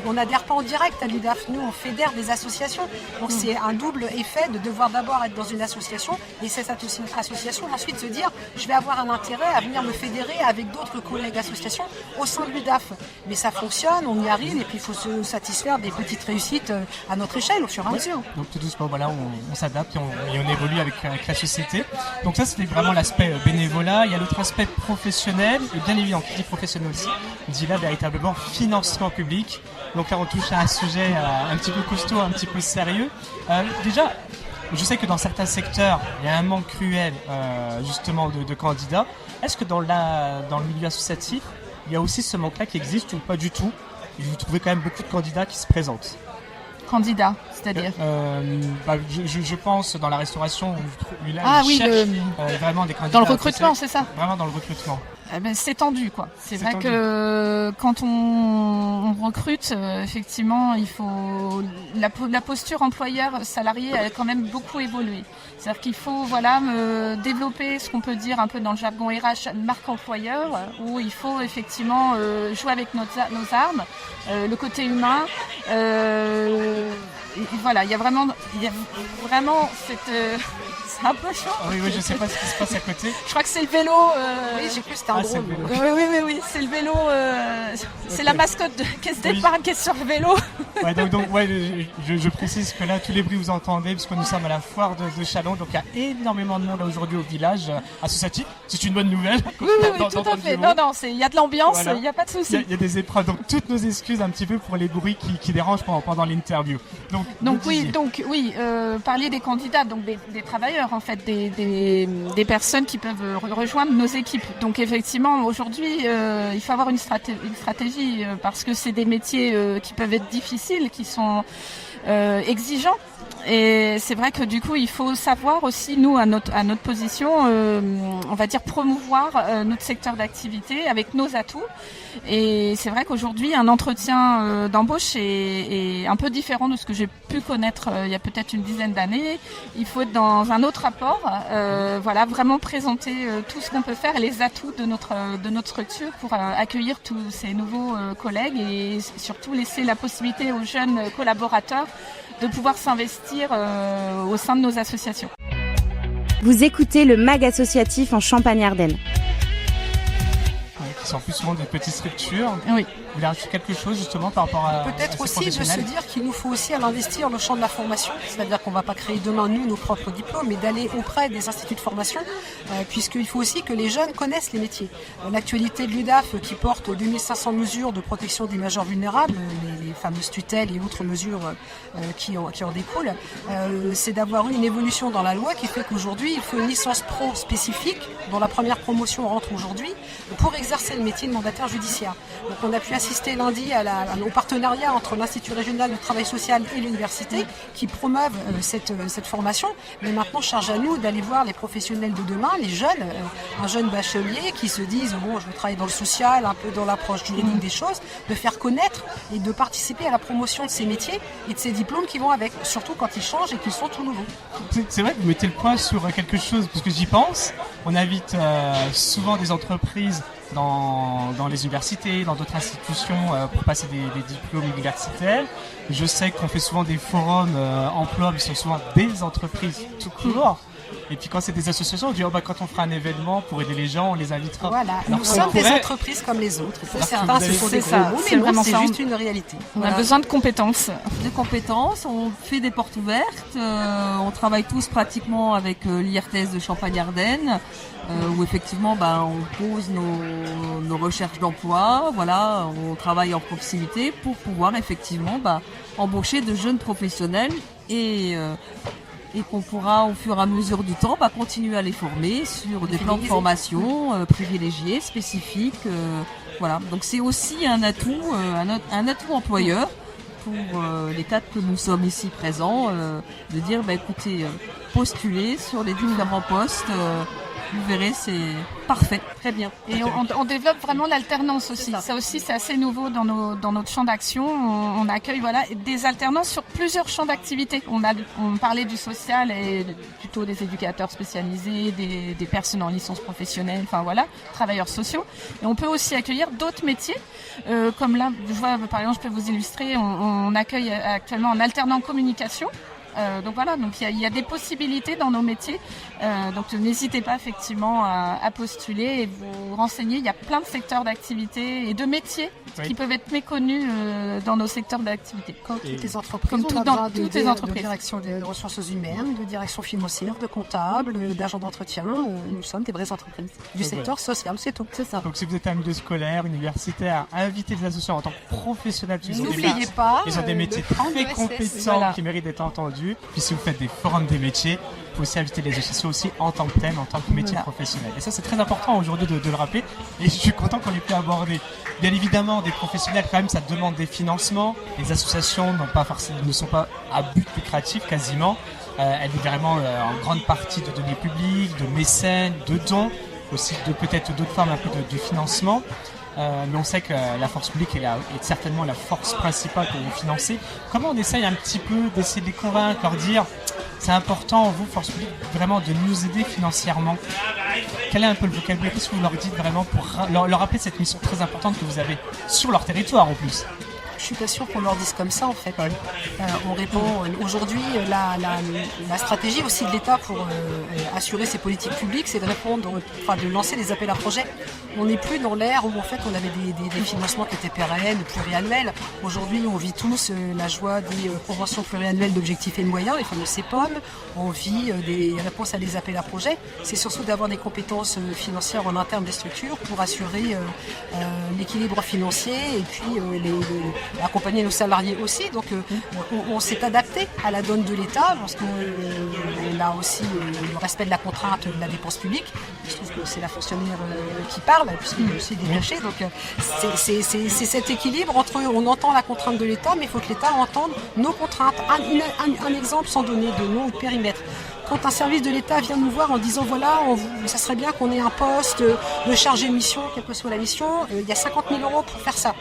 on n'adhère pas en direct à l'UDAF, nous on fédère des associations, donc c'est un double effet de devoir d'abord être dans une association et cette association ensuite se dire je vais avoir un intérêt à venir me fédérer avec d'autres collègues associations au sein de l'UDAF, mais ça fonctionne, on y arrive et puis il faut se satisfaire des petites réussites à notre échelle au fur et à mesure. Donc tout doucement, voilà, on s'adapte et on évolue avec la société. Donc ça c'était vraiment l'aspect bénévolat. Il y a l'autre aspect professionnel. Et bien évidemment, qui dit professionnel aussi, on dit là véritablement financement public. Donc là, on touche à un sujet un petit peu costaud, un petit peu sérieux. Déjà, je sais que dans certains secteurs, il y a un manque cruel justement de candidats. Est-ce que dans le milieu associatif, il y a aussi ce manque-là qui existe ou pas du tout? Vous trouvez quand même beaucoup de candidats qui se présentent. Candidat, c'est-à-dire je pense dans la restauration, vraiment des candidats. Dans le recrutement, c'est ça? Vraiment dans le recrutement. C'est tendu, quoi. C'est vrai tendu. Que quand on recrute, effectivement, il faut la posture employeur-salarié a quand même beaucoup évolué. C'est-à-dire qu'il faut développer ce qu'on peut dire un peu dans le jargon RH, une marque employeur, où il faut effectivement jouer avec nos armes, le côté humain. Il y a vraiment cette... c'est un peu chaud. Oui, je sais pas ce qui se passe à côté. Je crois que c'est le vélo. Oui, j'ai cru que c'était un drone. Oui, c'est le vélo. C'est la mascotte de Caisse d'épargne qui est sur le vélo. Ouais, donc je précise que là, tous les bruits vous entendez, parce que nous sommes à la foire de Châlons, donc il y a énormément de monde aujourd'hui au village associatif. C'est une bonne nouvelle. Oui, tout à fait. Non, il y a de l'ambiance, il n'y a pas de souci. Il y a des épreuves, donc toutes nos excuses un petit peu pour les bruits qui dérangent pendant l'interview. Parler des candidats, donc des travailleurs en fait, des personnes qui peuvent rejoindre nos équipes. Donc effectivement, aujourd'hui, il faut avoir une stratégie parce que c'est des métiers qui peuvent être difficiles, qui sont exigeants. Et c'est vrai que du coup, il faut savoir aussi, nous, à notre position, on va dire promouvoir notre secteur d'activité avec nos atouts. Et c'est vrai qu'aujourd'hui, un entretien d'embauche est un peu différent de ce que j'ai pu connaître il y a peut-être une dizaine d'années. Il faut être dans un autre rapport, vraiment présenter tout ce qu'on peut faire et les atouts de notre structure pour accueillir tous ces nouveaux collègues et surtout laisser la possibilité aux jeunes collaborateurs de pouvoir s'investir au sein de nos associations. Vous écoutez le MAG associatif en Champagne-Ardenne. Qui sont plus souvent des petites structures. Oui. Vous voulez rajouter quelque chose justement par rapport à peut-être aussi de se dire qu'il nous faut aussi investir le champ de la formation, c'est-à-dire qu'on ne va pas créer demain nous nos propres diplômes, mais d'aller auprès des instituts de formation, puisqu'il faut aussi que les jeunes connaissent les métiers. L'actualité de l'UDAF qui porte 2500 mesures de protection des majeurs vulnérables, les fameuses tutelles et autres mesures qui en découlent, c'est d'avoir eu une évolution dans la loi qui fait qu'aujourd'hui il faut une licence pro spécifique dont la première promotion rentre aujourd'hui pour exercer le métier de mandataire judiciaire. Donc on a pu assister lundi au partenariat entre l'Institut régional du travail social et l'université qui promeuvent cette formation. Mais maintenant, charge à nous d'aller voir les professionnels de demain, les jeunes, un jeune bachelier qui se disent bon, je veux travailler dans le social, un peu dans l'approche juridique des choses, de faire connaître et de participer à la promotion de ces métiers et de ces diplômes qui vont avec, surtout quand ils changent et qu'ils sont tout nouveaux. C'est vrai que vous mettez le point sur quelque chose, parce que j'y pense. On invite souvent des entreprises dans les universités, dans d'autres institutions pour passer des diplômes universitaires. Je sais qu'on fait souvent des forums emploi, mais ce sont souvent des entreprises tout court. Et puis quand c'est des associations, on dit quand on fera un événement pour aider les gens, on les invitera. Voilà, nous sommes des entreprises comme les autres. Pour certains, ce sont des gros mots, mais non, c'est juste une réalité. On a besoin de compétences. On fait des portes ouvertes, on travaille tous pratiquement avec l'IRTS de Champagne-Ardenne, où effectivement on pose nos recherches d'emploi, on travaille en proximité pour pouvoir effectivement embaucher de jeunes professionnels et qu'on pourra au fur et à mesure du temps continuer à les former sur des plans de formation privilégiés, spécifiques. Donc c'est aussi un atout employeur pour les cadres que nous sommes ici présents, de dire écoutez, postulez sur les différents postes. Vous verrez, c'est parfait, très bien. Et on développe vraiment l'alternance aussi. Ça aussi, c'est assez nouveau dans notre champ d'action. On accueille des alternances sur plusieurs champs d'activité. On parlait du social et plutôt des éducateurs spécialisés, des personnes en licence professionnelle, travailleurs sociaux. Et on peut aussi accueillir d'autres métiers, comme là, je vois, par exemple, je peux vous illustrer, on accueille actuellement un alternant communication. Donc il y a des possibilités dans nos métiers. Donc n'hésitez pas effectivement à postuler et vous renseigner. Il y a plein de secteurs d'activité et de métiers qui peuvent être méconnus dans nos secteurs d'activité. Comme toutes les entreprises, Comme dans toutes les entreprises. De direction des ressources humaines, de direction financière, de comptable, d'agents d'entretien. Nous sommes des vraies entreprises du secteur social, c'est tout. C'est ça. Donc si vous êtes un milieu scolaire, universitaire, invitez les associations en tant que professionnels. N'oubliez pas. Ils ont des métiers très compétents qui méritent d'être entendus. Puis si vous faites des forums des métiers, vous pouvez aussi inviter les associations aussi en tant que thème, en tant que métier professionnel. Et ça, c'est très important aujourd'hui de le rappeler. Et je suis content qu'on ait pu aborder. Bien évidemment, des professionnels, quand même, ça demande des financements. Les associations ne sont pas à but lucratif quasiment. Elles vivent vraiment en grande partie de données publiques, de mécènes, de dons, aussi de peut-être d'autres formes un peu de financement. Mais on sait que la force publique est certainement la force principale pour vous financer. Comment on essaye un petit peu d'essayer de les convaincre, leur dire c'est important, vous, force publique, vraiment de nous aider financièrement? Quel est un peu le vocabulaire? Qu'est-ce que vous leur dites vraiment pour leur rappeler cette mission très importante que vous avez sur leur territoire en plus? Je suis pas sûre qu'on leur dise comme ça en fait. Ouais. On répond aujourd'hui la stratégie aussi de l'État pour assurer ses politiques publiques, c'est de lancer des appels à projets. On n'est plus dans l'ère où en fait on avait des financements qui étaient pérennes, pluriannuels. Aujourd'hui, on vit tous la joie des conventions pluriannuelles d'objectifs et de moyens, les fameux CPOM. On vit des réponses à des appels à projets. C'est surtout d'avoir des compétences financières en interne des structures pour assurer l'équilibre financier et puis accompagner nos salariés aussi. Donc on s'est adapté à la donne de l'État parce qu'on a aussi le respect de la contrainte de la dépense publique. Je trouve que c'est la fonctionnaire qui parle puisqu'il est aussi détaché. Donc c'est cet équilibre entre on entend la contrainte de l'État mais il faut que l'État entende nos contraintes. Un exemple sans donner de nom ou de périmètre. Quand un service de l'État vient nous voir en disant voilà, ça serait bien qu'on ait un poste de chargé de mission, quelle que soit la mission, il y a 50 000 € pour faire ça.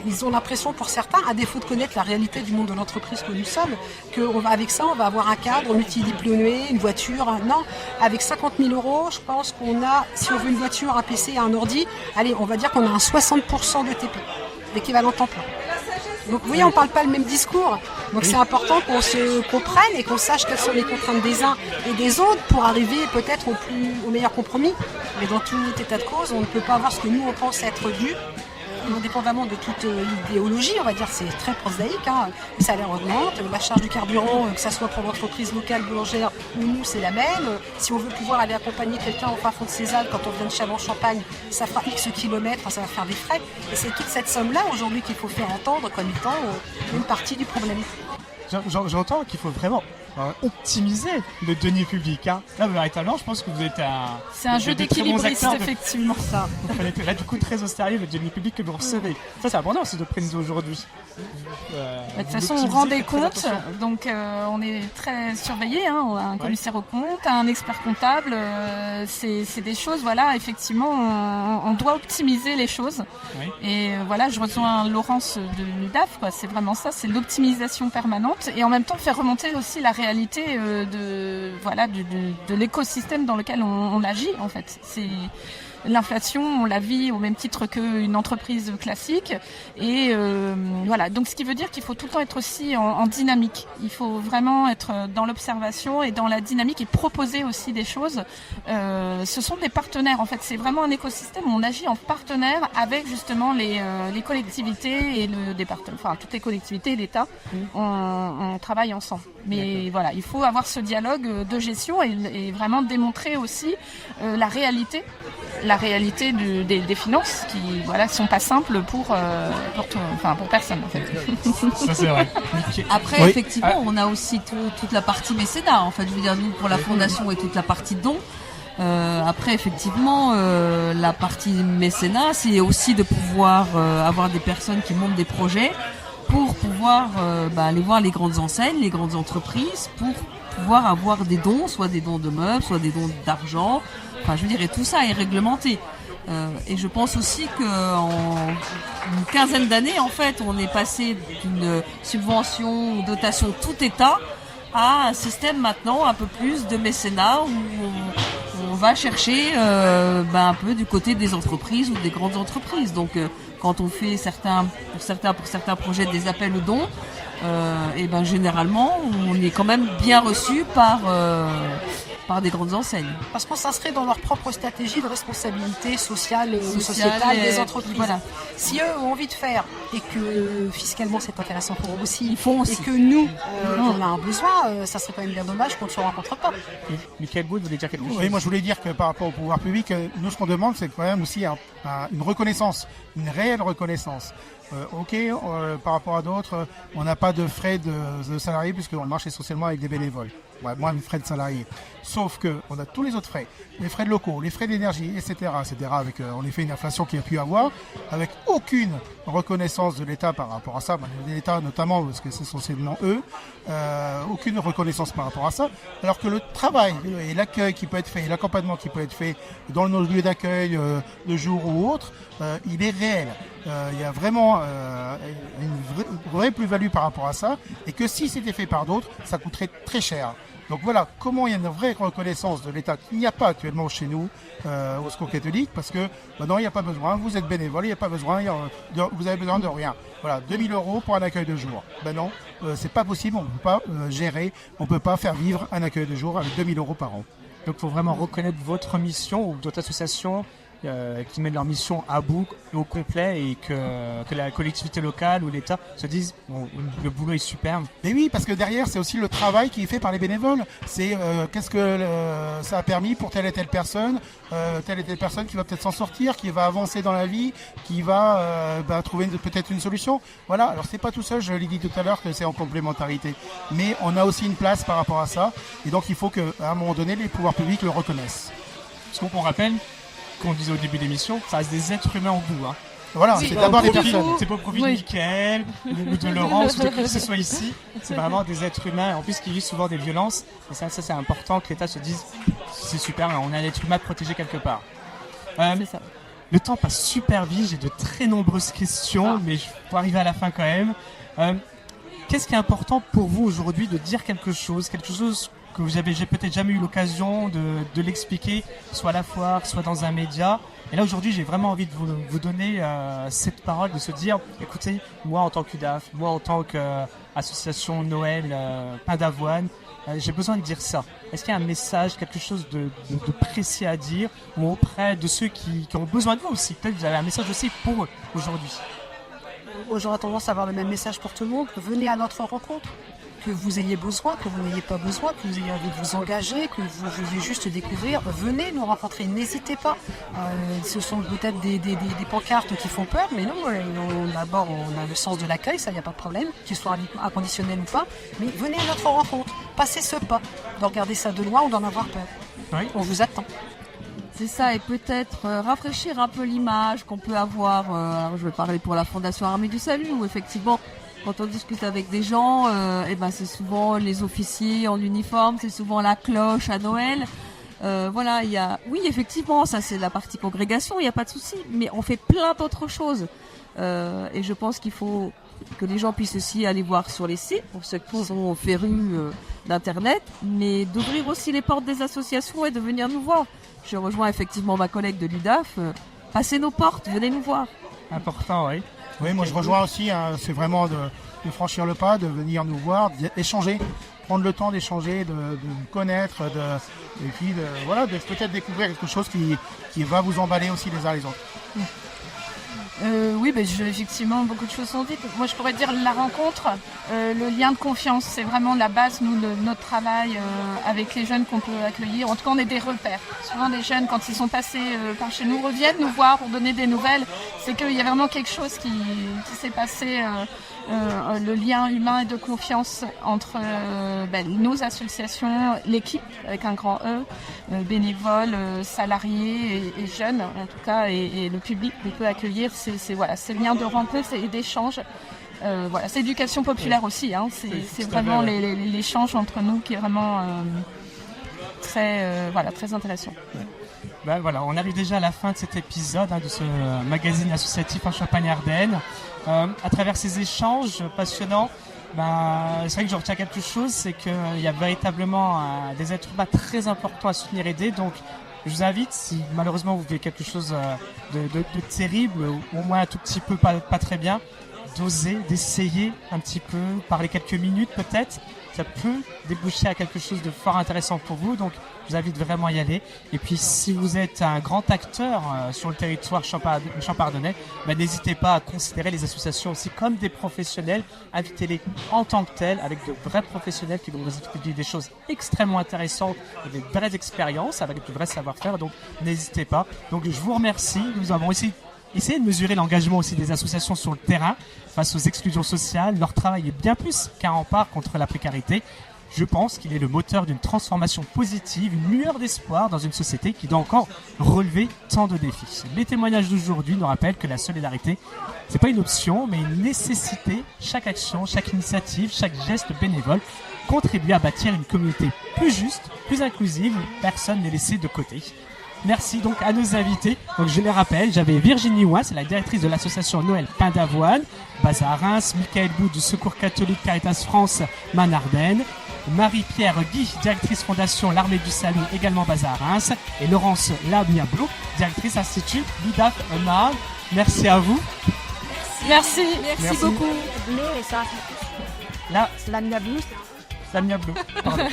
Ils ont l'impression pour certains, à défaut de connaître la réalité du monde de l'entreprise que nous sommes, qu'avec ça on va avoir un cadre multidiplômé, une voiture. Non, avec 50 000 €, je pense qu'on a, si on veut une voiture, un PC et un ordi, allez, on va dire qu'on a un 60% de TP, d'équivalent temps plein. Donc vous voyez, on ne parle pas le même discours. Donc c'est important qu'on se comprenne et qu'on sache quelles sont les contraintes des uns et des autres pour arriver peut-être au meilleur compromis. Mais dans tout état de cause, on ne peut pas avoir ce que nous on pense être dû, indépendamment de toute idéologie, on va dire, c'est très prosaïque. Les salaires augmentent, la charge du carburant, que ce soit pour l'entreprise locale boulangère ou nous, c'est la même. Si on veut pouvoir aller accompagner quelqu'un au fin fond de ses Alpes quand on vient de Châlons-Champagne, ça fera X kilomètres, ça va faire des frais. Et c'est toute cette somme-là aujourd'hui qu'il faut faire entendre comme étant une partie du problème. J'entends qu'il faut vraiment optimiser le denier public. Là, véritablement, je pense que vous êtes c'est un jeu d'équilibriste, effectivement. Ça. Là, du coup, très au sérieux, le denier public que vous recevez. Ça, c'est abondant, c'est de prendre aujourd'hui. De toute façon, on rend des comptes, donc on est très surveillé. On a un commissaire aux comptes, un expert comptable. C'est des choses, voilà, effectivement, on doit optimiser les choses. Oui. Et voilà, je rejoins Laurence de l'UDAF, quoi. C'est vraiment ça, c'est l'optimisation permanente et en même temps faire remonter aussi la réalité de l'écosystème dans lequel on agit, en fait. C'est l'inflation, on la vit au même titre qu'une entreprise classique. Et voilà. Donc, ce qui veut dire qu'il faut tout le temps être aussi en dynamique. Il faut vraiment être dans l'observation et dans la dynamique et proposer aussi des choses. Ce sont des partenaires. En fait, c'est vraiment un écosystème où on agit en partenaire avec justement les collectivités et le département. Enfin, toutes les collectivités et l'État. On travaille ensemble. Mais voilà, il faut avoir ce dialogue de gestion et vraiment démontrer aussi la réalité des finances qui sont pas simples pour personne en fait. Ça c'est vrai. Après effectivement on a aussi toute la partie mécénat en fait, je veux dire nous pour la fondation et toute la partie dons. Après effectivement la partie mécénat c'est aussi de pouvoir avoir des personnes qui montent des projets pour pouvoir aller voir les grandes enseignes, les grandes entreprises pour pouvoir avoir des dons, soit des dons de meubles, soit des dons d'argent. Enfin, je veux dire, et tout ça est réglementé. Et je pense aussi qu'en une quinzaine d'années, en fait, on est passé d'une subvention ou dotation tout État à un système maintenant un peu plus de mécénat où on va chercher un peu du côté des entreprises ou des grandes entreprises. Donc, quand on fait pour certains projets des appels aux dons, par des grandes enseignes. Parce qu'on s'inscrit dans leur propre stratégie de responsabilité sociale ou Sociale sociétale et des entreprises. voilà. Si eux ont envie de faire et que fiscalement c'est intéressant pour eux aussi, Ils font aussi. et que nous, on a un besoin, ça serait quand même bien dommage qu'on ne se rencontre pas. Michael Boud voulait dire quelque chose. Oui, moi je voulais dire que par rapport au pouvoir public, nous ce qu'on demande c'est quand même aussi une reconnaissance, une réelle reconnaissance. Par rapport à d'autres, on n'a pas de frais de salariés puisqu'on marche essentiellement avec des bénévoles. Ouais, moins de frais de salariés. Sauf que on a tous les autres frais, les frais de locaux, les frais d'énergie, etc. Avec en effet une inflation qu'il y a pu avoir, avec aucune reconnaissance de l'État par rapport à ça, l'État notamment parce que c'est essentiellement eux, aucune reconnaissance par rapport à ça. Alors que le travail et l'accueil qui peut être fait, et l'accompagnement qui peut être fait dans nos lieux d'accueil de jour ou autre, il est réel. Il y a vraiment une vraie plus-value par rapport à ça, et que si c'était fait par d'autres, ça coûterait très cher. Donc voilà, comment il y a une vraie reconnaissance de l'État qu'il n'y a pas actuellement chez nous, au Secours catholique, parce que non, il n'y a pas besoin, vous êtes bénévole, il n'y a pas besoin, vous avez besoin de rien. Voilà, 2000 € pour un accueil de jour. Non, c'est pas possible, on ne peut pas gérer, on ne peut pas faire vivre un accueil de jour avec 2000 € par an. Donc il faut vraiment reconnaître votre mission ou d'autres associations qui mettent leur mission à bout au complet et que la collectivité locale ou l'État se disent le boulot est superbe. Mais oui, parce que derrière c'est aussi le travail qui est fait par les bénévoles. C'est qu'est-ce que ça a permis pour telle et telle personne qui va peut-être s'en sortir, qui va avancer dans la vie, qui va trouver peut-être une solution. Voilà, alors c'est pas tout seul, je l'ai dit tout à l'heure que c'est en complémentarité. Mais on a aussi une place par rapport à ça, et donc il faut qu'à un moment donné les pouvoirs publics le reconnaissent. Parce qu'on rappelle, comme on disait au début de l'émission, ça reste des êtres humains en bout. Hein. Voilà, c'est d'abord des personnes. C'est pas au profit de Mickaël ou de Laurence ou de qui que ce soit ici. C'est vraiment des êtres humains, en plus qui vivent souvent des violences. Et ça c'est important que l'État se dise, c'est super, on a un être humain protégé quelque part. C'est ça. Le temps passe super vite, j'ai de très nombreuses questions, mais je peux arriver à la fin quand même. Qu'est-ce qui est important pour vous aujourd'hui de dire quelque chose que j'ai peut-être jamais eu l'occasion de l'expliquer, soit à la foire, soit dans un média. Et là aujourd'hui j'ai vraiment envie de vous donner cette parole, de se dire, écoutez, moi en tant qu'UDAF, moi en tant qu'association Noël, pain d'avoine, j'ai besoin de dire ça. Est-ce qu'il y a un message, quelque chose de précis à dire, ou auprès de ceux qui ont besoin de vous aussi? Peut-être que vous avez un message aussi pour eux aujourd'hui. J'aurais tendance à avoir le même message pour tout le monde. Venez à notre rencontre. Que vous ayez besoin, que vous n'ayez pas besoin, que vous ayez envie de vous engager, que vous vouliez juste découvrir, venez nous rencontrer, n'hésitez pas. Ce sont peut-être des pancartes qui font peur, mais non, d'abord on a le sens de l'accueil, ça il n'y a pas de problème, qu'il soit inconditionnel ou pas, mais venez à notre rencontre, passez ce pas, de regarder ça de loin ou d'en avoir peur. Oui. On vous attend. C'est ça, et peut-être rafraîchir un peu l'image qu'on peut avoir, alors je vais parler pour la Fondation Armée du Salut, où effectivement, quand on discute avec des gens, c'est souvent les officiers en uniforme, c'est souvent la cloche à Noël. Oui, effectivement, ça c'est la partie congrégation, il n'y a pas de souci, mais on fait plein d'autres choses. Et je pense qu'il faut que les gens puissent aussi aller voir sur les sites, pour ceux qui sont férus d'Internet, mais d'ouvrir aussi les portes des associations et de venir nous voir. Je rejoins effectivement ma collègue de l'UDAF, passez nos portes, venez nous voir. Important, oui. Oui, moi je rejoins aussi, c'est vraiment de franchir le pas, de venir nous voir, d'échanger, prendre le temps d'échanger, de nous connaître, et puis de peut-être découvrir quelque chose qui va vous emballer aussi les uns les autres. Effectivement, beaucoup de choses sont dites. Moi, je pourrais dire la rencontre, le lien de confiance, c'est vraiment la base, nous, de notre travail avec les jeunes qu'on peut accueillir. En tout cas, on est des repères. Souvent, les jeunes, quand ils sont passés par chez nous, reviennent nous voir pour donner des nouvelles. C'est qu'il y a vraiment quelque chose qui s'est passé, le lien humain et de confiance entre nos associations, l'équipe, avec un grand E, bénévoles, salariés et jeunes, en tout cas, et le public qu'on peut accueillir. C'est le lien de rencontre et d'échange. C'est éducation populaire aussi. C'est vraiment l'échange entre nous qui est vraiment très intéressant. On arrive déjà à la fin de cet épisode de ce magazine associatif en Champagne-Ardenne. À travers ces échanges passionnants, c'est vrai que je retiens quelque chose, c'est qu'il y a véritablement des êtres humains très importants à soutenir et aider. Donc je vous invite, si malheureusement vous vivez quelque chose de terrible, ou au moins un tout petit peu pas très bien, d'oser, d'essayer un petit peu, parler quelques minutes peut-être, ça peut déboucher à quelque chose de fort intéressant pour vous. Donc Je vous invite vraiment à y aller. Et puis, si vous êtes un grand acteur sur le territoire champardonnais, n'hésitez pas à considérer les associations aussi comme des professionnels. Invitez-les en tant que tels, avec de vrais professionnels qui vont vous expliquer des choses extrêmement intéressantes, des vraies expériences, avec de vrais savoir-faire. Donc, n'hésitez pas. Donc, je vous remercie. Nous avons essayé de mesurer l'engagement aussi des associations sur le terrain face aux exclusions sociales. Leur travail est bien plus qu'un rempart contre la précarité. Je pense qu'il est le moteur d'une transformation positive, une lueur d'espoir dans une société qui doit encore relever tant de défis. Les témoignages d'aujourd'hui nous rappellent que la solidarité, c'est pas une option, mais une nécessité. Chaque action, chaque initiative, chaque geste bénévole contribue à bâtir une communauté plus juste, plus inclusive, où personne n'est laissé de côté. Merci donc à nos invités. Donc je les rappelle, j'avais Virginie Ouin, c'est la directrice de l'association Noël Pain d'Avoine, basée à Reims, Michael Bout du Secours catholique Caritas France, Marne-Ardenne, Marie-Pierre Guy, directrice fondation L'Armée du Salut, également basée à Reims, et Laurence Lamiablou, directrice institut l'UDAF Marne. Merci à vous. Merci beaucoup. Bleu et ça. Là, Lamia Blue. Lamia Bleu, pardon.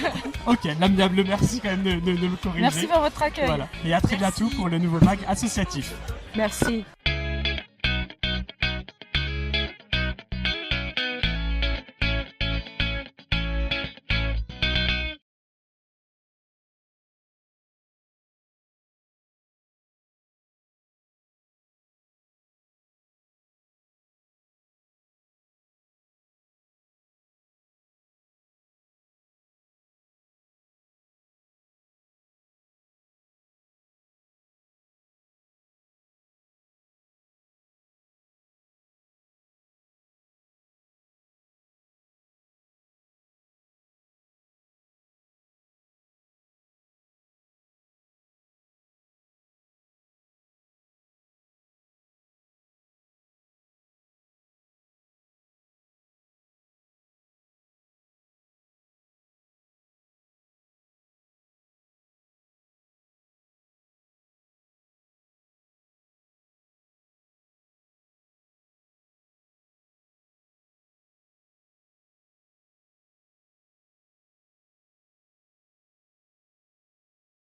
Ok, Lamia Bleu, merci quand même de me corriger. Merci pour votre accueil. Voilà. Et à très bientôt pour le nouveau mag associatif. Merci.